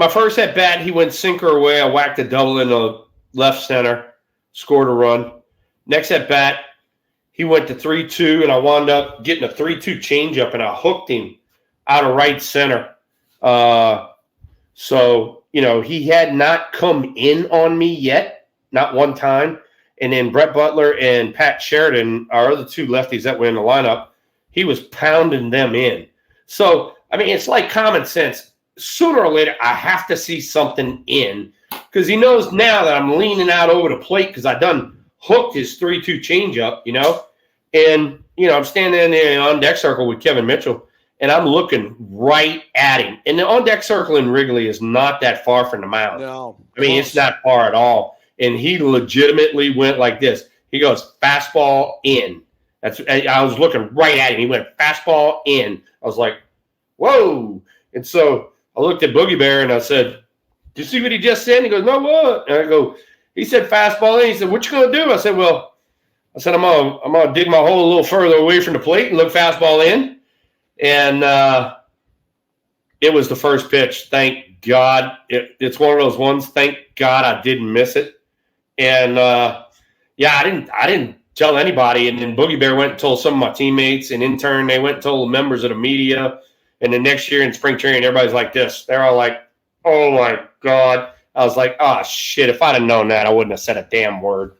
first at bat, he went sinker away. I whacked a double in the left center, scored a run. Next at bat, he went to 3-2, and I wound up getting a 3-2 changeup, and I hooked him out of right center. So he had not come in on me yet, not one time. And then Brett Butler and Pat Sheridan, our other two lefties that were in the lineup, he was pounding them in. So, I mean, it's like common sense. Sooner or later, I have to see something in because he knows now that I'm leaning out over the plate because I done hooked his 3-2 changeup, And, I'm standing in the on-deck circle with Kevin Mitchell, and I'm looking right at him. And the on-deck circle in Wrigley is not that far from the mound. No. I mean, it's not far at all. And he legitimately went like this. He goes, fastball in. I was looking right at him. He went fastball in. I was like, whoa. And so I looked at Boogie Bear and I said, "Did you see what he just said?" And he goes, "No, what?" And I go, "He said fastball in." He said, "What you gonna do?" I said, I'm gonna dig my hole a little further away from the plate and look fastball in. And it was the first pitch. Thank God. It's one of those ones. Thank God I didn't miss it. And I didn't tell anybody. And then Boogie Bear went and told some of my teammates, and in turn they went and told members of the media. And the next year in spring training, everybody's like this. They're all like, "Oh my God." I was like, "Oh shit, if I'd have known that, I wouldn't have said a damn word."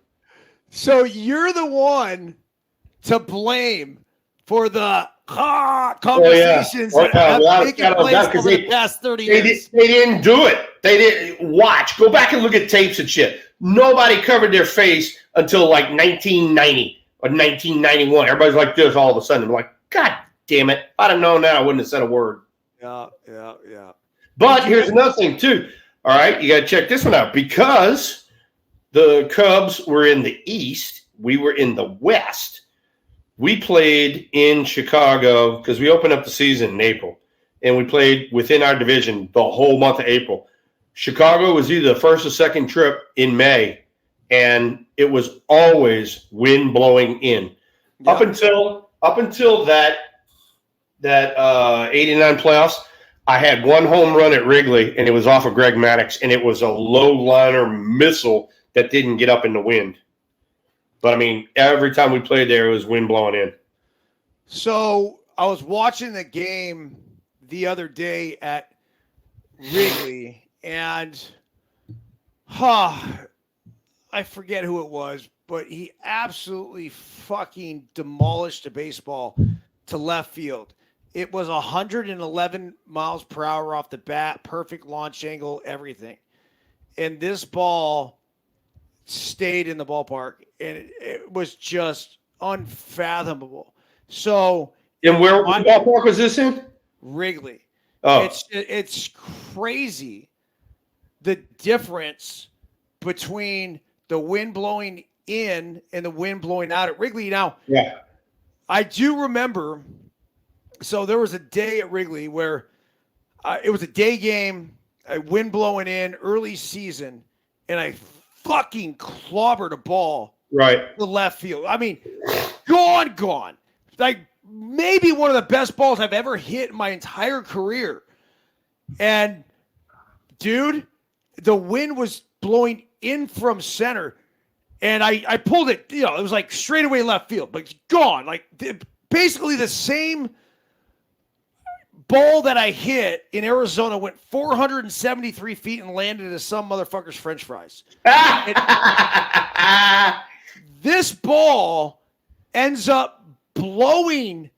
So you're the one to blame for the conversations that have taken place over the past 30 years. They didn't do it. They didn't watch. Go back and look at tapes and shit. Nobody covered their face until like 1990 or 1991. Everybody's like this all of a sudden. I'm like, God damn it. If I'd have known that, I wouldn't have said a word. Yeah. But here's another thing, too. All right, you got to check this one out. Because the Cubs were in the East, we were in the West. We played in Chicago because we opened up the season in April, and we played within our division the whole month of April. Chicago was either the first or second trip in May, and it was always wind blowing in. Yeah. Up until that 89 playoffs, I had one home run at Wrigley, and it was off of Greg Maddux, and it was a low-liner missile that didn't get up in the wind. But, I mean, every time we played there, it was wind blowing in. So I was watching the game the other day at Wrigley, and I forget who it was, but he absolutely fucking demolished a baseball to left field. It was 111 miles per hour off the bat, perfect launch angle, everything. And this ball stayed in the ballpark, and it was just unfathomable. So, and what ballpark was this in? Wrigley. Oh, it's crazy the difference between the wind blowing in and the wind blowing out at Wrigley. Now, yeah, I do remember. So there was a day at Wrigley where it was a day game, wind blowing in, early season, and I fucking clobbered a ball right to left field. I mean, gone. Like maybe one of the best balls I've ever hit in my entire career. And dude, the wind was blowing in from center, and I pulled it. You know, it was like straight away left field, but it's gone. Like basically the same ball that I hit in Arizona went 473 feet and landed as some motherfucker's French fries. This ball ends up blowing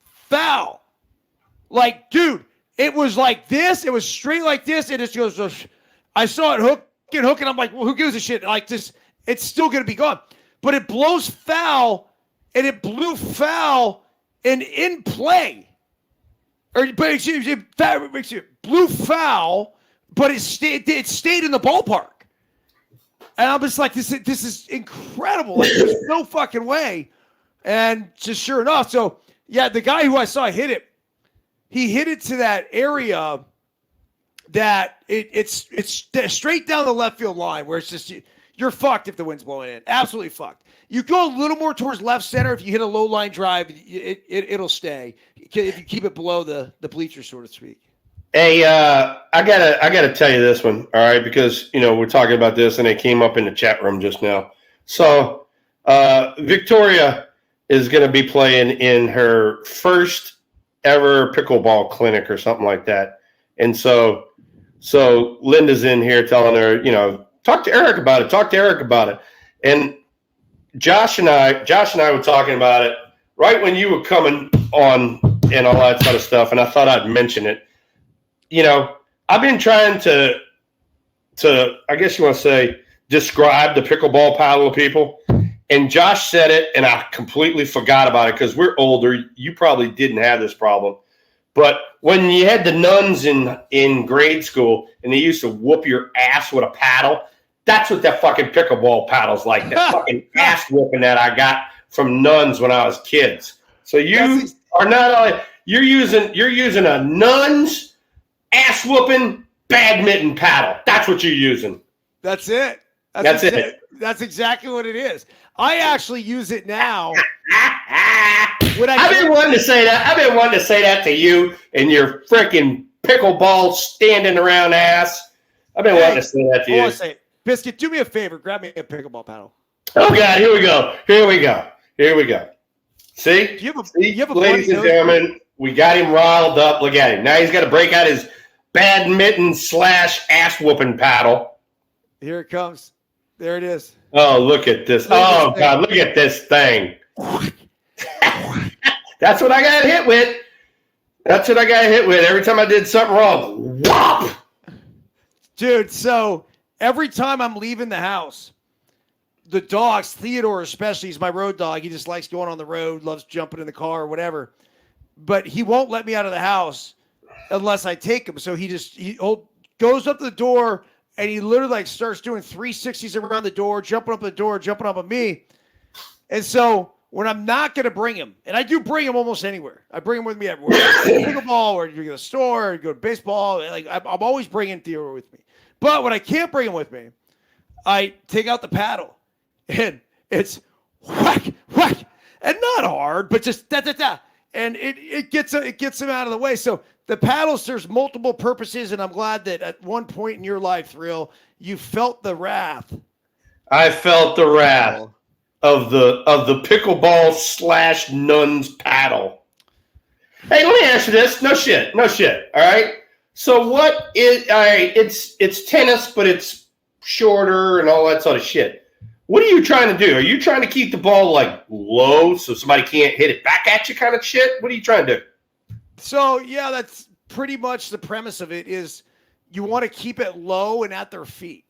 foul. Like, dude, it was like this. It was straight like this. And it just goes, I saw it hook, and I'm like, well, who gives a shit? Like this, it's still going to be gone. But it blows foul, and it blew foul and in play. Blew foul, but it stayed in the ballpark. And I'm just like, this is incredible. Like, there's no fucking way. And just sure enough, so yeah, the guy who I saw hit it, he hit it to that area that it's straight down the left field line where it's just you're fucked if the wind's blowing in. Absolutely fucked. You go a little more towards left center. If you hit a low line drive, it'll stay. If you keep it below the bleachers, so to speak. Hey, I gotta tell you this one, all right? Because we're talking about this, and it came up in the chat room just now. So, Victoria is going to be playing in her first ever pickleball clinic or something like that, and so Linda's in here telling her, talk to Eric about it, and Josh and I were talking about it right when you were coming on and all that sort of stuff, and I thought I'd mention it. I've been trying to I guess you want to say, describe the pickleball paddle to people, and Josh said it, and I completely forgot about it because we're older. You probably didn't have this problem, but when you had the nuns in grade school and they used to whoop your ass with a paddle, that's what that fucking pickleball paddle's like. That fucking ass whooping that I got from nuns when I was kids. So you are not only you're using a nun's ass whooping badminton paddle. That's what you're using. That's it. That's it. That's exactly what it is. I actually use it now. I've been wanting to say that. I've been wanting to say that to you and your freaking pickleball standing around ass. I've been wanting to say that to you. I want to say, Biscuit, do me a favor. Grab me a pickleball paddle. Oh, God. Here we go. See? Ladies and gentlemen, we got him riled up. Look at him. Now he's got to break out his badminton / ass whooping paddle. Here it comes. There it is. Oh, look at this. Oh, God, look at this thing. That's what I got hit with. Every time I did something wrong. Whop! Dude, so every time I'm leaving the house, the dogs, Theodore especially, he's my road dog. He just likes going on the road, loves jumping in the car or whatever. But he won't let me out of the house unless I take him. So he goes up to the door, and he literally starts doing 360s around the door, jumping up the door, jumping up on me. And so when I'm not going to bring him, and I do bring him almost anywhere. I bring him with me everywhere. Pickleball, or you go to the store, or you go to baseball. Like I'm always bringing Theo with me. But when I can't bring him with me, I take out the paddle, and it's whack, whack, and not hard, but just da da da. and it gets them out of the way. So the paddle serves multiple purposes, and I'm glad that at one point in your life, Thrill, you felt the wrath. I felt the wrath of the pickleball / nuns paddle. Hey, let me ask you this. No shit. All right. So what is? All right. It's tennis, but it's shorter and all that sort of shit. What are you trying to do? Are you trying to keep the ball like low so somebody can't hit it back at you, kind of shit? What are you trying to do? So yeah, that's pretty much the premise of it. Is you want to keep it low and at their feet,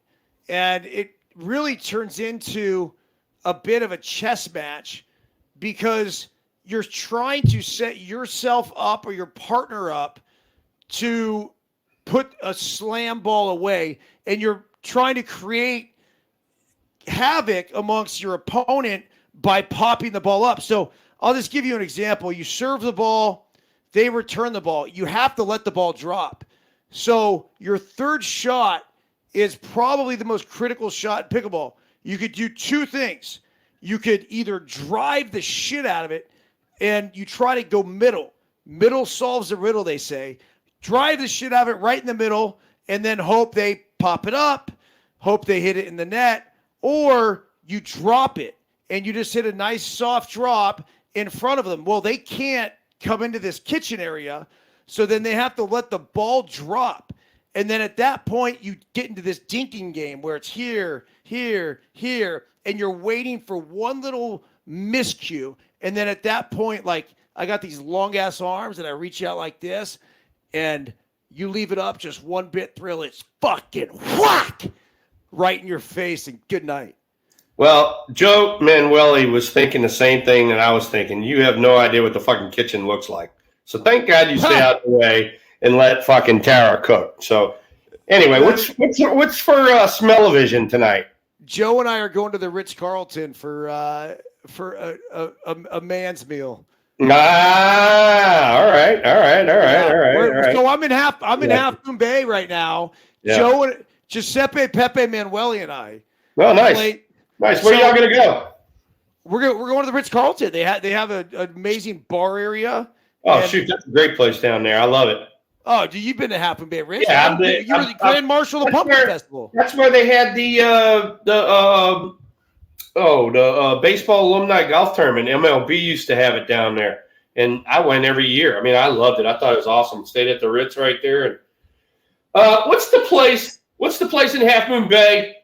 and it really turns into a bit of a chess match because you're trying to set yourself up or your partner up to put a slam ball away, and you're trying to create havoc amongst your opponent by popping the ball up. So I'll just give you an example. You serve the ball, they return the ball. You have to let the ball drop. So your third shot is probably the most critical shot in pickleball. You could do two things. You could either drive the shit out of it and you try to go middle. Middle solves the riddle, they say. Drive the shit out of it right in the middle and then hope they pop it up, hope they hit it in the net. Or you drop it and you just hit a nice soft drop in front of them. Well, they can't come into this kitchen area, so then they have to let the ball drop. And then at that point, you get into this dinking game where it's here, and you're waiting for one little miscue. And then at that point, like, I got these long-ass arms, and I reach out like this, and you leave it up just one bit, Thrill, it's fucking whack! Right in your face, and good night. Well, Joe Manueli was thinking the same thing that I was thinking. You have no idea what the fucking kitchen looks like. So thank God you stay out of the way and let fucking Tara cook. So anyway, what's for smell-o-vision tonight? Joe and I are going to the Ritz-Carlton for a man's meal. All right. So I'm in Half Moon Bay right now. Yeah. Joe and Giuseppe Pepe Manueli and I. Oh, nice. Nice. Where are y'all gonna go? We're going to the Ritz-Carlton. They have an amazing bar area. Oh, shoot, that's a great place down there. I love it. Oh, you've been to Half Moon Bay Ritz? Yeah, you were the Grand Marshal of the Pumpkin Festival. That's where they had the baseball alumni golf tournament. MLB used to have it down there, and I went every year. I mean, I loved it. I thought it was awesome. Stayed at the Ritz right there. And what's the place in Half Moon Bay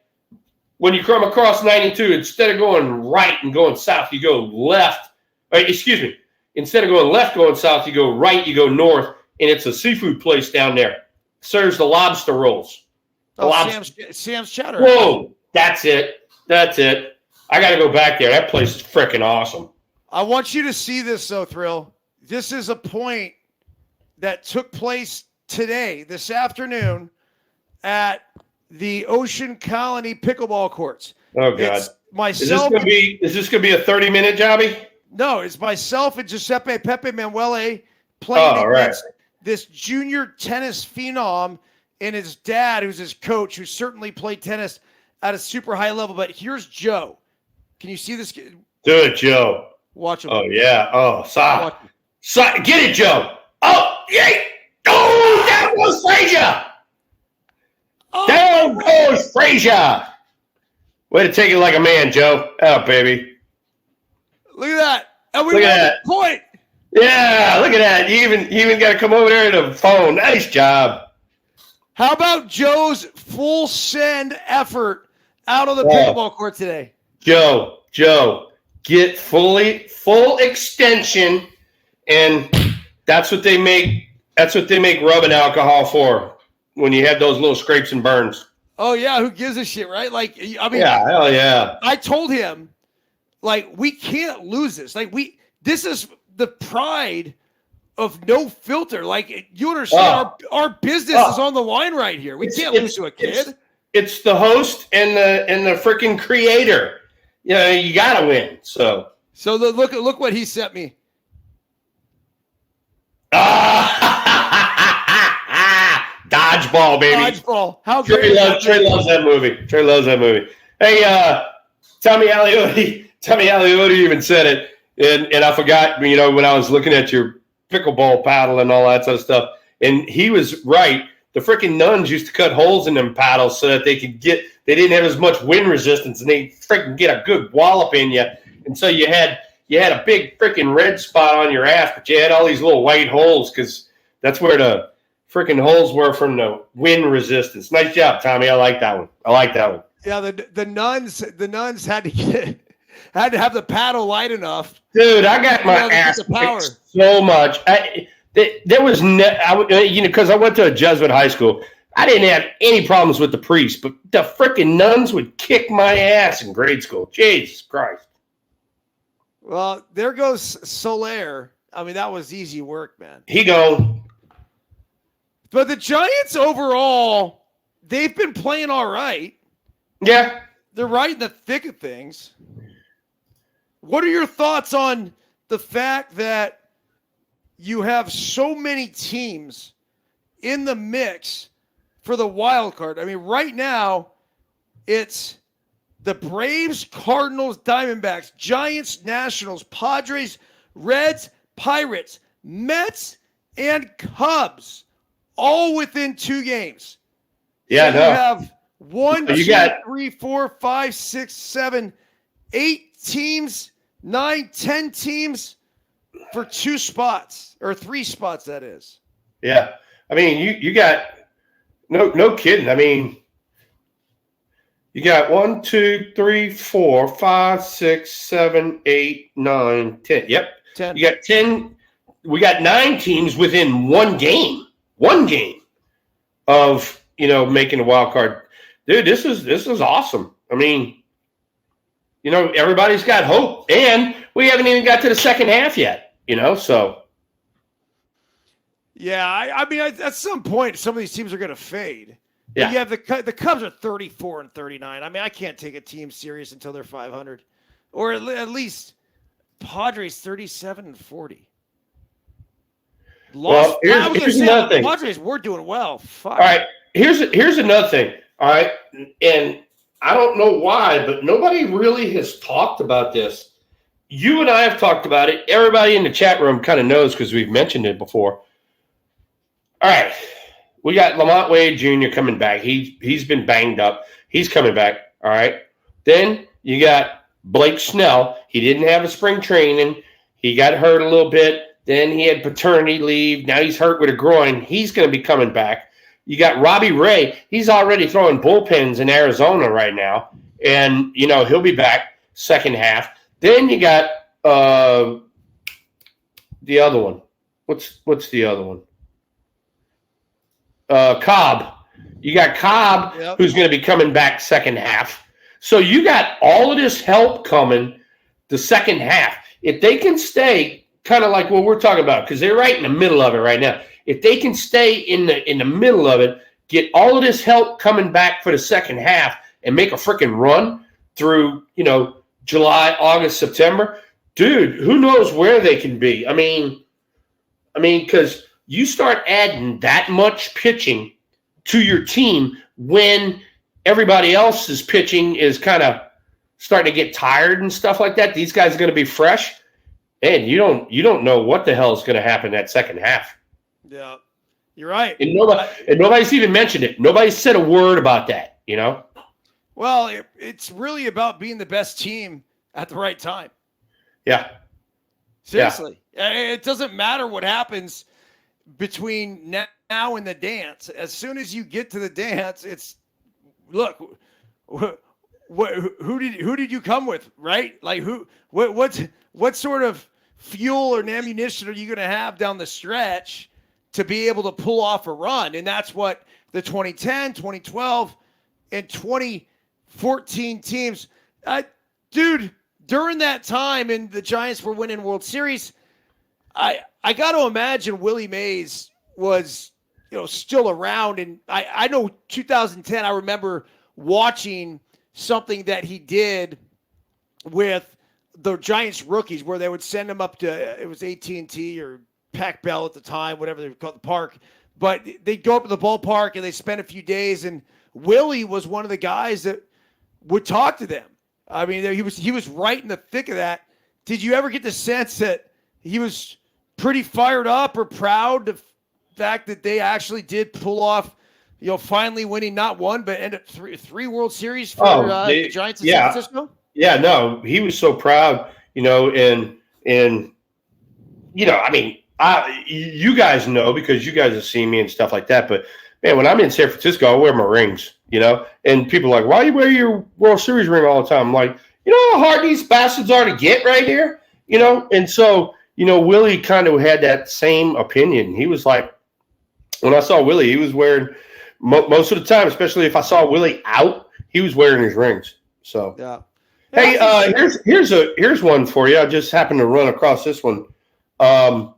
when you come across 92? Instead of going right and going south, you go left. Instead of going left, going south, you go right, you go north, and it's a seafood place down there. Serves the lobster rolls. Sam's Chowder. Whoa, that's it. I got to go back there. That place is freaking awesome. I want you to see this, though, Thrill. This is a point that took place today, this afternoon, at the Ocean Colony pickleball courts. Oh, God. It's myself. Is this gonna be a 30-minute jobby? No, it's myself and Giuseppe Pepe Manueli playing against this junior tennis phenom and his dad, who's his coach, who certainly played tennis at a super high level. But here's Joe. Can you see this? Do it, Joe. Watch him. Oh, yeah. Oh, stop. Get it, Joe. Oh, yay. Oh, that was Frazier. Oh, down goes Frazier. Way to take it like a man, Joe. Oh, baby. Look at that. And we won the point. Yeah, look at that. You even got to come over there to the phone. Nice job. How about Joe's full send effort out of the pickleball court today? Joe, get full extension, and that's what they make rubbing alcohol for. When you have those little scrapes and burns. Oh, yeah. Who gives a shit, right? Like, I mean, yeah, hell yeah. I told him, like, we can't lose this. Like, this is the pride of no filter. Like, you understand, our business is on the line right here. We can't lose to a kid. It's the host and the freaking creator. You know, you got to win. So look what he sent me. Dodgeball, baby. Dodgeball. How great! Trey loves that movie. Hey, Tommy Aliotti even said it. And I forgot, when I was looking at your pickleball paddle and all that sort of stuff, and he was right. The freaking nuns used to cut holes in them paddles so that they didn't have as much wind resistance, and they freaking get a good wallop in you. And so you had a big freaking red spot on your ass, but you had all these little white holes because that's where the freaking holes were from the wind resistance. Nice job, Tommy. I like that one. Yeah, the nuns had to have the paddle light enough. Dude, I got my ass kicked so much. There was because I went to a Jesuit high school. I didn't have any problems with the priests, but the freaking nuns would kick my ass in grade school. Jesus Christ. Well, there goes Soler. I mean, that was easy work, man. He gone. But the Giants overall, they've been playing all right. Yeah. They're right in the thick of things. What are your thoughts on the fact that you have so many teams in the mix for the wild card? I mean, right now, it's the Braves, Cardinals, Diamondbacks, Giants, Nationals, Padres, Reds, Pirates, Mets, and Cubs, all within 2 games. Yeah, so no. You have 1, you 2, got 3, 4, 5, 6, 7, 8 teams, 9, 10 teams for 2 spots, or 3 spots, that is. Yeah. I mean, you got no kidding. I mean, you got 1, 2, 3, 4, 5, 6, 7, 8, 9, 10. Yep. 10. You got 10. We got 9 teams within 1 game. 1 game of, making a wild card. Dude, this is awesome. I mean, everybody's got hope, and we haven't even got to the second half yet, so. Yeah, I mean, at some point, some of these teams are going to fade. Yeah. But you have the Cubs are 34 and 39. I mean, I can't take a team serious until they're 500, or at least Padres 37 and 40. Well, here's another thing. Padres were doing well. Fuck. All right, here's another thing. All right, and I don't know why, but nobody really has talked about this. You and I have talked about it. Everybody in the chat room kind of knows because we've mentioned it before. All right, we got Lamont Wade Jr. coming back. He's been banged up. He's coming back. All right. Then you got Blake Snell. He didn't have a spring training. He got hurt a little bit. Then he had paternity leave. Now he's hurt with a groin. He's going to be coming back. You got Robbie Ray. He's already throwing bullpens in Arizona right now. And, he'll be back second half. Then you got the other one. What's the other one? Cobb. You got Cobb, yep, who's going to be coming back second half. So you got all of this help coming the second half. If they can stay kind of like what we're talking about, because they're right in the middle of it right now. If they can stay in the middle of it, get all of this help coming back for the second half, and make a freaking run through, July, August, September, dude, who knows where they can be? I mean, because you start adding that much pitching to your team when everybody else's pitching is kind of starting to get tired and stuff like that. These guys are going to be fresh, and you don't know what the hell is going to happen that second half. Yeah, you're right. And nobody's even mentioned it. Nobody said a word about that. Well, it's really about being the best team at the right time. Yeah. Seriously. Yeah. It doesn't matter what happens between now and the dance. As soon as you get to the dance, it's look, who did you come with, right? Like what sort of fuel or ammunition are you going to have down the stretch to be able to pull off a run? And that's what the 2010, 2012, and 2014 teams, dude, during that time and the Giants were winning World Series, I got to imagine Willie Mays was, still around. And I know 2010, I remember watching something that he did with the Giants rookies where they would send them up to, it was AT&T or Pac Bell at the time, whatever they would call the park. But they'd go up to the ballpark and they spend a few days, and Willie was one of the guys that would talk to them. I mean, he was right in the thick of that, did you ever get the sense that he was pretty fired up or proud of the fact that they actually did pull off, finally winning not one, but end up three World Series for the Giants in San Francisco? Yeah, no, he was so proud, and I mean, you guys know because you guys have seen me and stuff like that. But man, when I'm in San Francisco, I wear my rings, and people are like, why do you wear your World Series ring all the time? I'm like, you know how hard these bastards are to get right here, and so, Willie kind of had that same opinion. He was like, when I saw Willie, he was wearing most of the time, especially if I saw Willie out, he was wearing his rings. So, yeah. Hey, here's one for you. I just happened to run across this one. The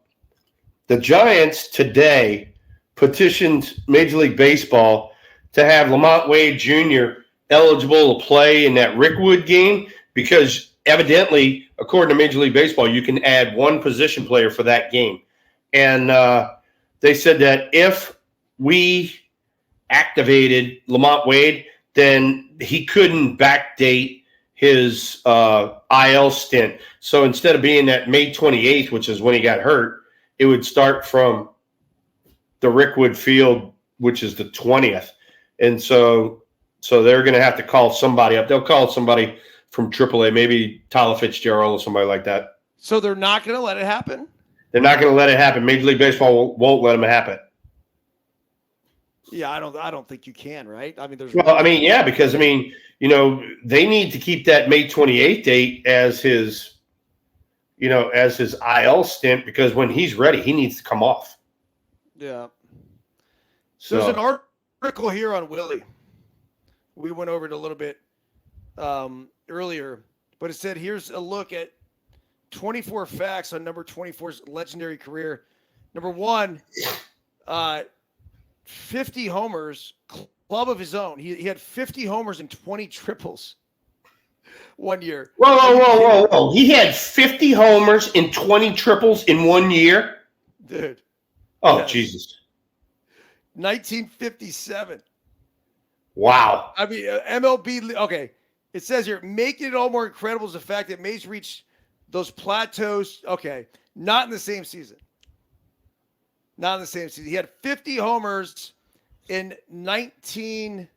Giants today petitioned Major League Baseball to have Lamont Wade Jr. eligible to play in that Rickwood game because evidently, according to Major League Baseball, you can add one position player for that game. And they said that if we activated Lamont Wade, then he couldn't backdate his IL stint. So instead of being that May 28th, which is when he got hurt, it would start from the Rickwood Field, which is the 20th. And so they're going to have to call somebody up. They'll call somebody from AAA, maybe Tyler Fitzgerald or somebody like that. So they're not going to let it happen? They're not going to let it happen. Major League Baseball won't let them happen. Yeah, I don't think you can, right? I mean, because they need to keep that May 28th date as his IL stint because when he's ready, he needs to come off. Yeah. So there's an article here on Willie. We went over it a little bit earlier, but it said here's a look at 24 facts on number 24's legendary career. Number one, 50 homers, club of his own. He had 50 homers and 20 triples one year. Whoa. He had 50 homers and 20 triples in 1 year? Dude. Oh, yes. Jesus. 1957. Wow. I mean, MLB, okay. It says here, making it all more incredible is the fact that Mays reached those plateaus. Okay. Not in the same season. He had 50 homers in 51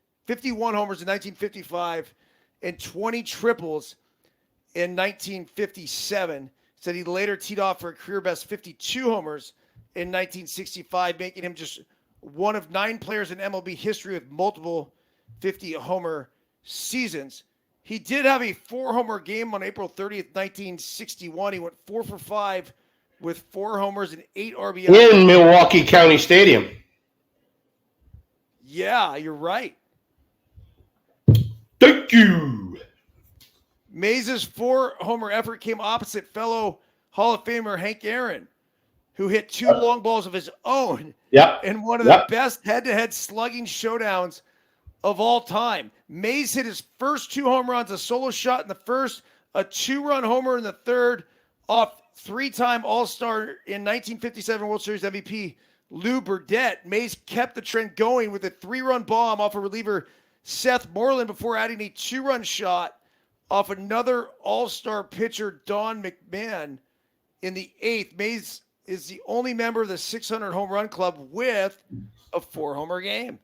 homers in 1955 and 20 triples in 1957. Said he later teed off for a career best 52 homers in 1965, making him just one of 9 players in MLB history with multiple 50-homer seasons. He did have a 4-homer game on April 30th, 1961. He went 4 for 5 with 4 homers and 8 RBI. In Milwaukee County Stadium. Yeah, you're right. Thank you. Mays' 4-homer effort came opposite fellow Hall of Famer Hank Aaron, who hit 2 long balls of his own in one of the best head-to-head slugging showdowns of all time. Mays hit his first 2 home runs, a solo shot in the first, a 2-run homer in the third, off 3-time All-Star in 1957 World Series MVP Lou Burdett. Mays kept the trend going with a 3-run bomb off a reliever Seth Moreland before adding a 2-run shot off another All-Star pitcher Don McMahon in the 8th. Mays is the only member of the 600 home run club with a 4-homer game.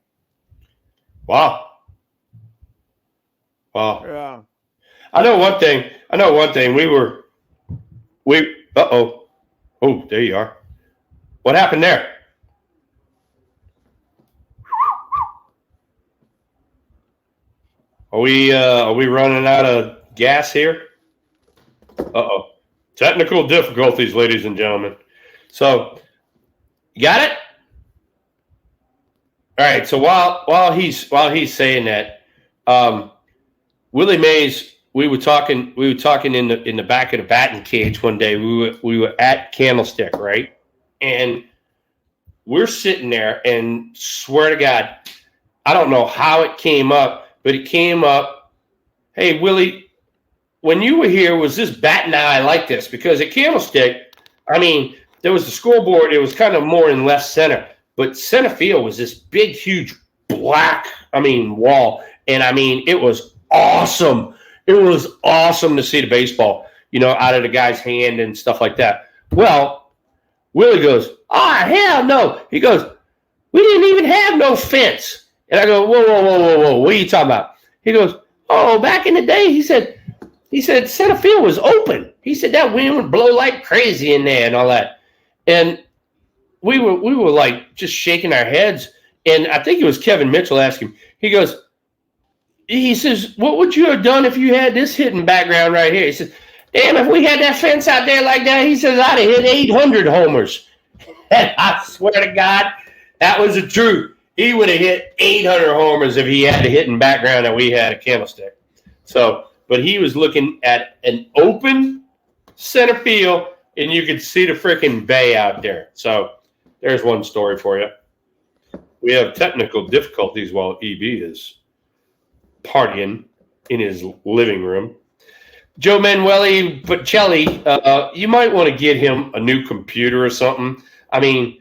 Wow. Yeah. I know one thing. Oh, there you are. What happened there? Are we running out of gas here? Uh-oh. Technical difficulties, ladies and gentlemen. So, you got it? All right. So while he's saying that, Willie Mays, we were talking in the back of the batting cage one day. We were at Candlestick, right? And we're sitting there, and swear to God, I don't know how it came up, but it came up. Hey, Willie, when you were here, was this batting eye like this? Because at Candlestick, I mean, there was the scoreboard. It was kind of more in left center. But center field was this big, huge black, wall. And, it was awesome. It was awesome to see the baseball. out of the guy's hand and stuff like that. Well, Willie goes, hell no. He goes, we didn't even have no fence. And I go, whoa. What are you talking about? He goes, back in the day, he said center field was open. He said that wind would blow like crazy in there and all that. And we were like just shaking our heads. And I think it was Kevin Mitchell asked him. He says, what would you have done if you had this hitting background right here? He says, damn, if we had that fence out there like that, he says, I'd have hit 800 homers. And I swear to God, that was the truth. He would have hit 800 homers if he had the hitting background that we had at Candlestick. So, but he was looking at an open center field, and you could see the freaking bay out there. So there's one story for you. We have technical difficulties while EB is partying in his living room. Joe Manueli Pacelli, you might want to get him a new computer or something. I mean,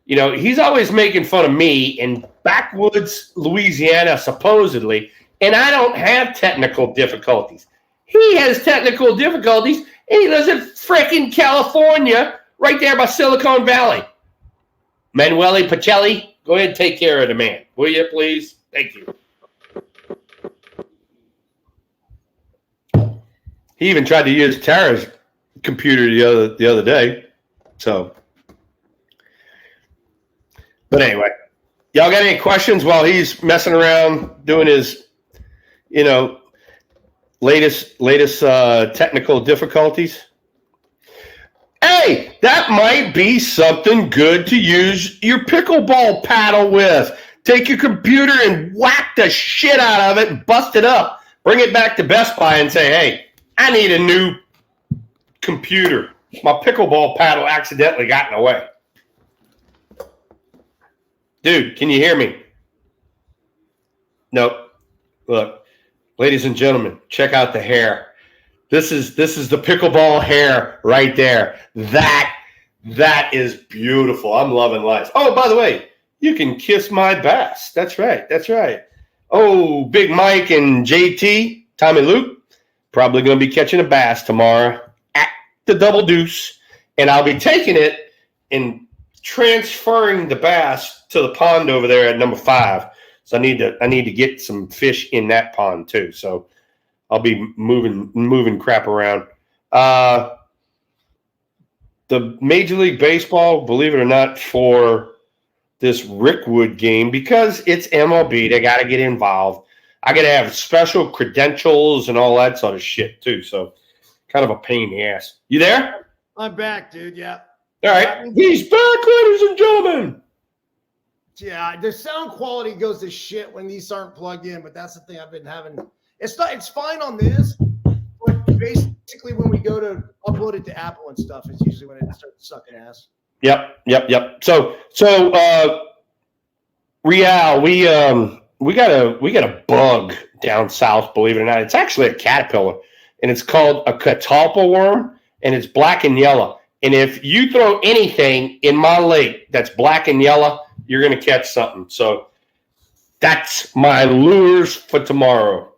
he's always making fun of me in backwoods Louisiana, supposedly, and I don't have technical difficulties. He has technical difficulties, and he lives in frickin' California, right there by Silicon Valley. Manueli Pacelli, go ahead and take care of the man, will you, please? Thank you. He even tried to use Tara's computer the other day. So, but anyway, y'all got any questions while he's messing around doing his, latest technical difficulties? Hey, that might be something good to use your pickleball paddle with. Take your computer and whack the shit out of it and bust it up. Bring it back to Best Buy and say, hey, I need a new computer. My pickleball paddle accidentally got in the way. Dude, can you hear me? Nope. Look, ladies and gentlemen, check out the hair. This is the pickleball hair right there. That is beautiful. I'm loving life. Oh, by the way, you can kiss my bass. That's right. Oh, Big Mike and JT, Tommy Luke, probably going to be catching a bass tomorrow at the Double Deuce, and I'll be taking it and transferring the bass to the pond over there at number 5. So I need to get some fish in that pond too. So I'll be moving crap around. The Major League Baseball, believe it or not, for this Rickwood game, because it's MLB, they got to get involved. I got to have special credentials and all that sort of shit too. So kind of a pain in the ass. You there? I'm back, dude. Yeah. All right. He's back, ladies and gentlemen. Yeah, the sound quality goes to shit when these aren't plugged in, but that's the thing I've been having. It's fine on this, but basically when we go to upload it to Apple and stuff, it's usually when it starts sucking ass. Yep. So Real, we got a bug down south, believe it or not. It's actually a caterpillar, and it's called a catalpa worm, and it's black and yellow. And if you throw anything in my lake that's black and yellow, you're going to catch something. So that's my lures for tomorrow.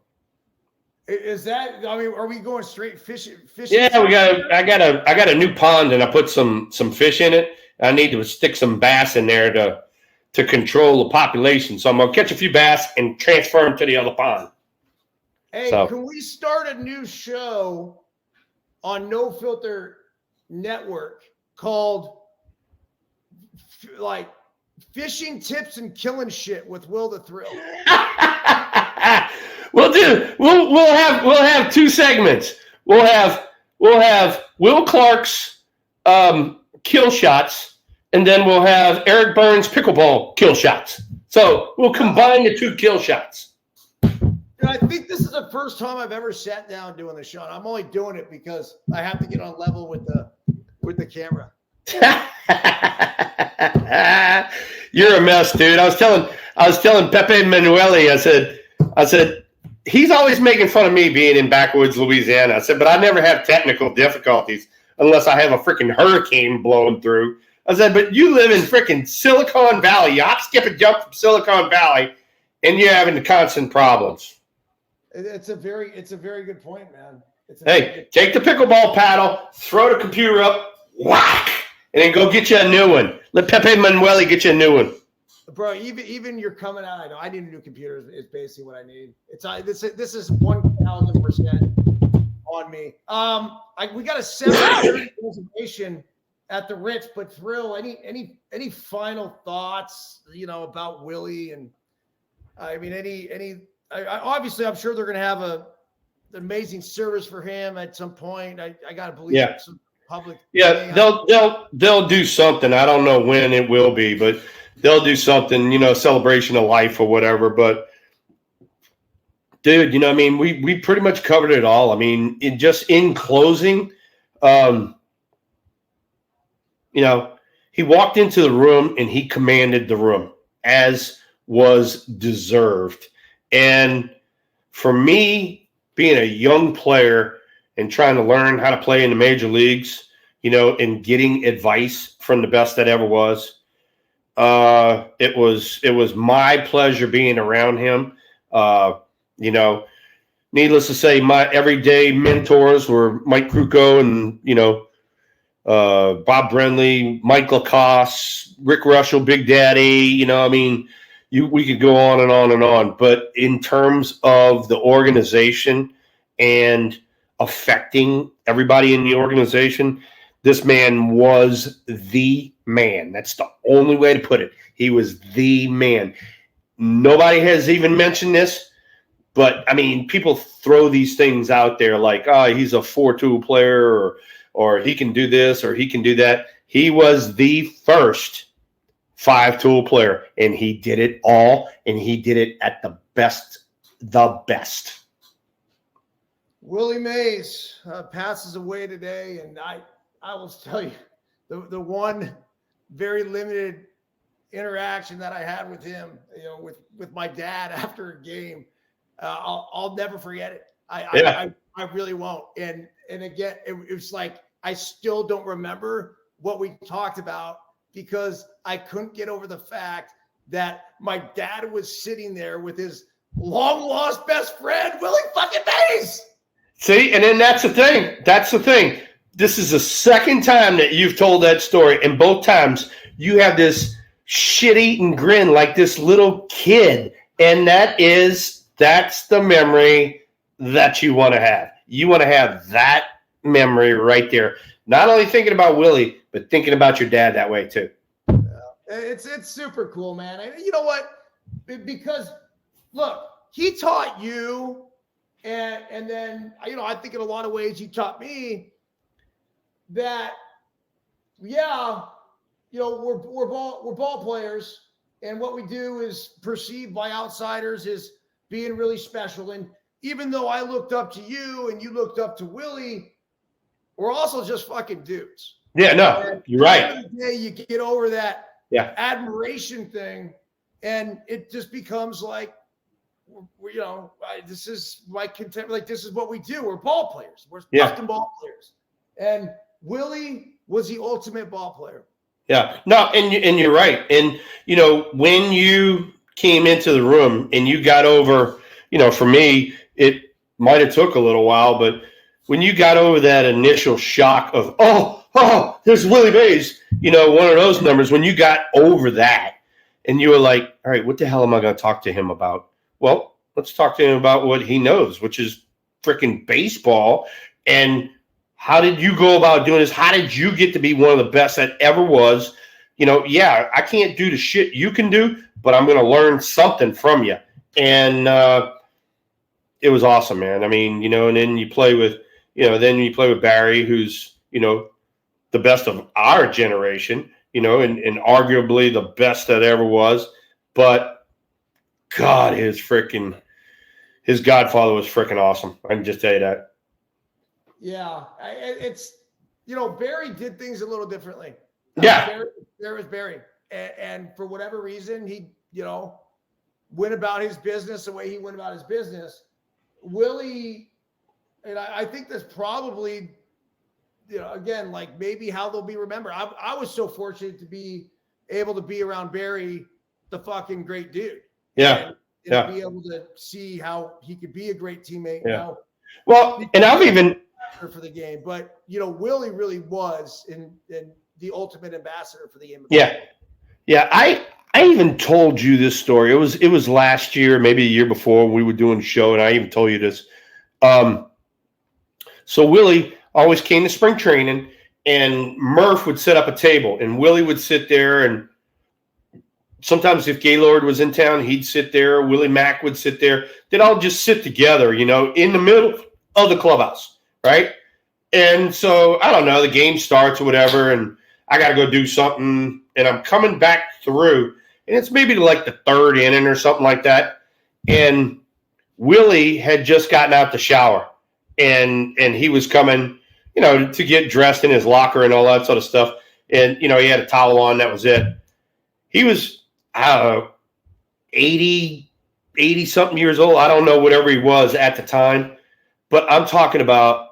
Is that? I mean, are we going straight fishing? Yeah, I got a new pond, and I put some fish in it. I need to stick some bass in there to control the population. So I'm gonna catch a few bass and transfer them to the other pond. Hey, can we start a new show on No Filter Network called like Fishing Tips and Killing Shit with Will the Thrill? Well, dude, we'll have 2 segments. We'll have Will Clark's kill shots, and then we'll have Eric Byrnes pickleball kill shots. So we'll combine the 2 kill shots. I think this is the first time I've ever sat down doing the show. I'm only doing it because I have to get on level with the camera. You're a mess, dude. I was telling Pepe Manueli, I said, he's always making fun of me being in backwoods Louisiana. I said, but I never have technical difficulties unless I have a freaking hurricane blowing through. I said, but you live in freaking Silicon Valley. You hop, skip, and jump from Silicon Valley, and you're having the constant problems. It's a very good point, man. Hey, take the pickleball paddle, throw the computer up, whack, and then go get you a new one. Let Pepe Manueli get you a new one. Bro, even you're coming out. I know I need a new computer. Is basically what I need. It's this is 1,000% on me. We got a 7:30 reservation at the Ritz, but Thrill, any final thoughts? About Willie, and I mean, obviously, I'm sure they're going to have an amazing service for him at some point. I got to believe some public. Yeah, they'll do something. I don't know when it will be, but they'll do something, celebration of life or whatever. But dude, I mean, we pretty much covered it all. I mean, in closing, he walked into the room and he commanded the room, as was deserved. And for me, being a young player and trying to learn how to play in the major leagues, and getting advice from the best that ever was, it was my pleasure being around him. Needless to say, my everyday mentors were Mike Krukow and, Bob Brenly, Mike Lacoste, Rick Russell, Big Daddy, we could go on and on and on. But in terms of the organization and affecting everybody in the organization, this man was the man. That's the only way to put it. He was the man. Nobody has even mentioned this, but, I mean, people throw these things out there like, oh, he's a 4-tool player or he can do this or he can do that. He was the first 5-tool player, and he did it all, and he did it at the best. Willie Mays passes away today, and I will tell you, the one very limited interaction that I had with him, with my dad after a game, I'll never forget it. I really won't. And again, it was like I still don't remember what we talked about, because I couldn't get over the fact that my dad was sitting there with his long lost best friend, Willie fucking Mays. See, and then that's the thing. This is the second time that you've told that story, and both times you have this shit-eating grin like this little kid, and that's the memory that you want to have. You want to have that memory right there. Not only thinking about Willie, but thinking about your dad that way too. It's super cool, man. You know what? Because look, he taught you, and then I think in a lot of ways he taught me that. Yeah, we're ball players, and what we do is perceived by outsiders as being really special. And even though I looked up to you and you looked up to Willie, we're also just fucking dudes. Yeah, no, you're right. At the end of the day, you get over that admiration thing, and it just becomes like, this is my contempt. Like, this is what we do. We're ball players. We're fucking ball players. And Willie was the ultimate ball player. Yeah, no, and you're right. And when you came into the room and you got over, for me, it might have took a little while, but when you got over that initial shock of, oh, there's Willie Mays, one of those numbers, when you got over that and you were like, all right, what the hell am I going to talk to him about? Well, let's talk to him about what he knows, which is freaking baseball. And how did you go about doing this? How did you get to be one of the best that ever was? I can't do the shit you can do, but I'm going to learn something from you. And it was awesome, man. I mean, and then you play with, Barry, who's, the best of our generation, and arguably the best that ever was. But God, his godfather was freaking awesome. I can just tell you that. Yeah, it's Barry did things a little differently. Yeah, there was Barry, and for whatever reason, he went about his business the way he went about his business. Willie, and I think that's probably again, like maybe how they'll be remembered. I was so fortunate to be able to be around Barry, the fucking great dude. Yeah, and be able to see how he could be a great teammate. Yeah. Well, and I've even for the game, but Willie really was in the ultimate ambassador for the game. Yeah. I even told you this story. It was last year, maybe a year before, we were doing a show, and I even told you this. So Willie always came to spring training, and Murph would set up a table, and Willie would sit there, and sometimes if Gaylord was in town, he'd sit there. Willie Mack would sit there. They'd all just sit together, in the middle of the clubhouse, right? And so, I don't know, the game starts or whatever, and I got to go do something, and I'm coming back through, and it's maybe like the third inning or something like that, and Willie had just gotten out the shower, and he was coming, to get dressed in his locker and all that sort of stuff, and, he had a towel on, that was it. He was, I don't know, 80-something years old, I don't know, whatever he was at the time, but I'm talking about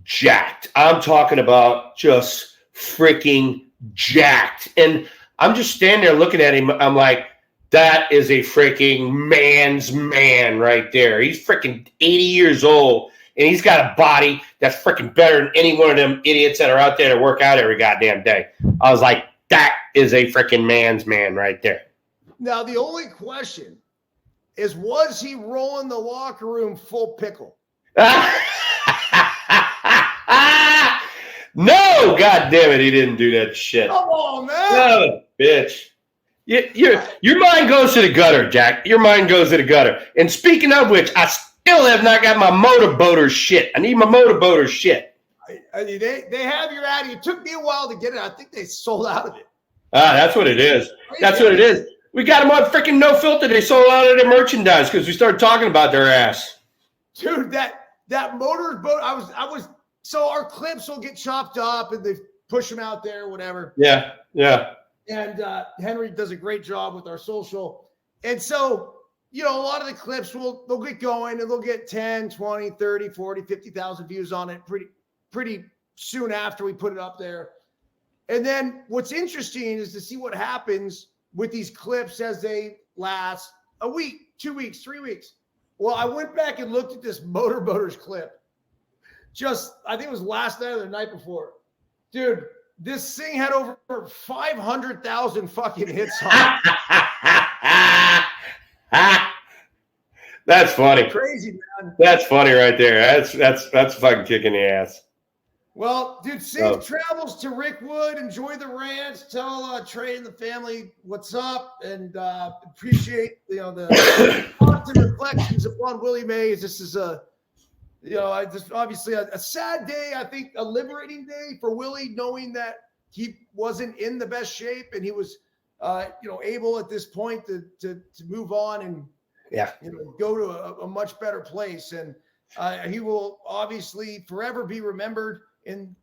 jacked. I'm talking about just freaking jacked. And I'm just standing there looking at him. I'm like, that is a freaking man's man right there. He's freaking 80 years old, and he's got a body that's freaking better than any one of them idiots that are out there to work out every goddamn day. I was like, that is a freaking man's man right there. Now, the only question is, was he rolling the locker room full pickle? No, God damn it, he didn't do that shit. Come on, man. No, bitch. Your mind goes to the gutter, Jack. Your mind goes to the gutter. And speaking of which, I still have not got my motorboater shit. I need my motorboater shit. They have your ad. It took me a while to get it. I think they sold out of it. That's what it is. That's what it is. We got them on freaking No Filter. They sold out of their merchandise because we started talking about their ass. Dude, that motorboat, so our clips will get chopped up and they push them out there, whatever. Yeah. And Henry does a great job with our social. And so, a lot of the clips they'll get going and they'll get 10, 20, 30, 40, 50,000 views on it pretty soon after we put it up there. And then what's interesting is to see what happens with these clips as they last a week, 2 weeks, 3 weeks. Well, I went back and looked at this Motorboaters clip. I think it was last night or the night before. Dude, this thing had over 500,000 fucking hits on it. That's funny. Crazy, man. That's funny right there. That's fucking kicking the ass. Well, dude, safe travels to Rick Wood. Enjoy the ranch. Tell Trey and the family what's up, and appreciate the thoughts and reflections upon Willie Mays. This is obviously a sad day. I think a liberating day for Willie, knowing that he wasn't in the best shape, and he was able at this point to move on and go to a much better place. And he will obviously forever be remembered in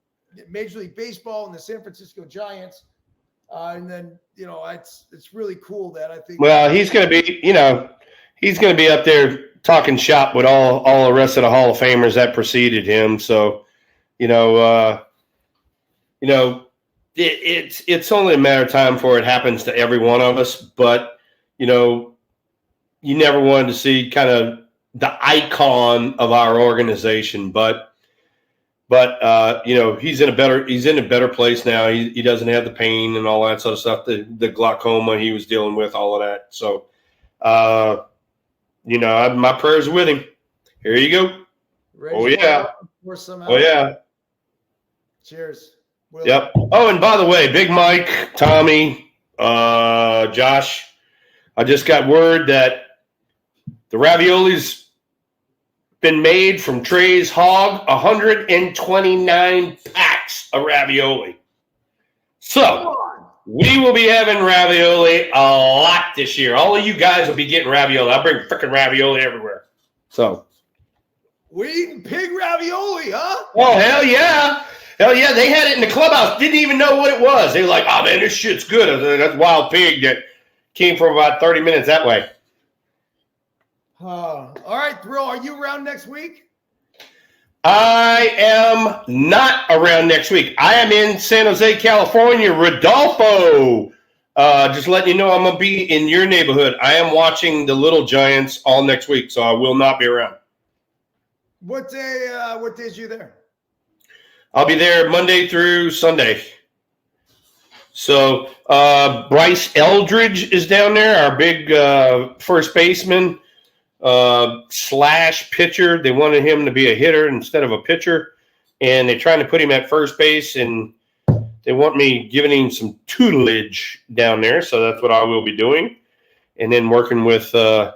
Major League Baseball and the San Francisco Giants. And then, it's really cool that I think. Well, he's going to be up there talking shop with all the rest of the Hall of Famers that preceded him. So, it's only a matter of time before it happens to every one of us. But, you never wanted to see kind of the icon of our organization, but he's in a better place now. He doesn't have the pain and all that sort of stuff, the glaucoma he was dealing with, all of that. So, my prayers with him. Here you go. Oh yeah. Oh yeah. Cheers. Willie. Yep. Oh, and by the way, Big Mike, Tommy, Josh, I just got word that the ravioli's been made from Trey's Hog, 129 packs of ravioli. So we will be having ravioli a lot this year. All of you guys will be getting ravioli. I'll bring freaking ravioli everywhere. So we're eating pig ravioli, huh? Oh, hell yeah. Hell yeah. They had it in the clubhouse. Didn't even know what it was. They were like, oh, man, this shit's good. I was like, that's wild pig that came from about 30 minutes that way. All right, Thrill, are you around next week? I am not around next week. I am in San Jose, California. Rodolfo, just letting you know I'm going to be in your neighborhood. I am watching the Little Giants all next week, so I will not be around. What days you there? I'll be there Monday through Sunday. So Bryce Eldridge is down there, our big first baseman / pitcher. They wanted him to be a hitter instead of a pitcher, and they're trying to put him at first base, and they want me giving him some tutelage down there. So that's what I will be doing, and then working with the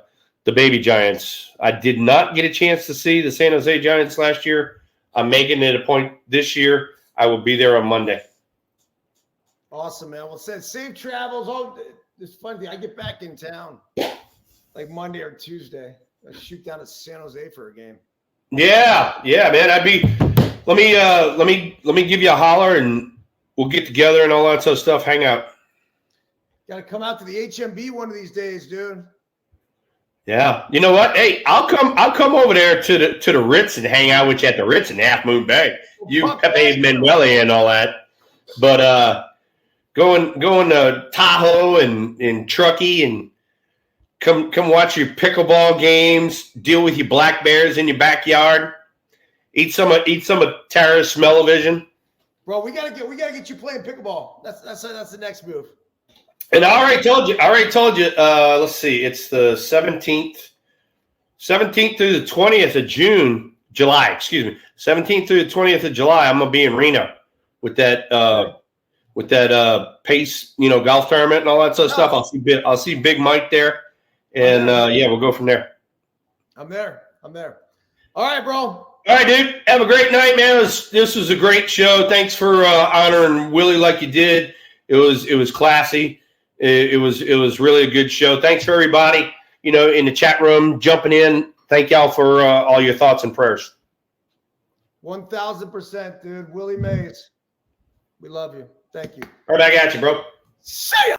baby Giants. I did not get a chance to see the San Jose Giants last year. I'm making it a point this year. I will be there on Monday. Awesome, man. Well, safe travels. Oh, it's funny thing. I get back in town like Monday or Tuesday. I shoot down to San Jose for a game. Yeah, man. Let me give you a holler, and we'll get together and all that sort of stuff. Hang out. Got to come out to the HMB one of these days, dude. Yeah. You know what? Hey, I'll come over there to the Ritz and hang out with you at the Ritz in Half Moon Bay. You Pepe Manuele and all that, but Going to Tahoe and Truckee and come watch your pickleball games. Deal with your black bears in your backyard. Eat some of Tara's smell-o-vision. Bro, we gotta get you playing pickleball. That's the next move. And I already told you. Let's see. It's the 17th through the 20th of July. Excuse me. 17th through the 20th of July. I'm gonna be in Reno with that. With that Pace, golf tournament and all that sort of stuff. I'll see Big Mike there, and we'll go from there. I'm there. All right, bro. All right, dude. Have a great night, man. This was a great show. Thanks for honoring Willie like you did. It was classy. It was really a good show. Thanks for everybody, in the chat room jumping in. Thank y'all for all your thoughts and prayers. 1,000%, dude. Willie Mays, we love you. Thank you. Right back at you, bro. See ya.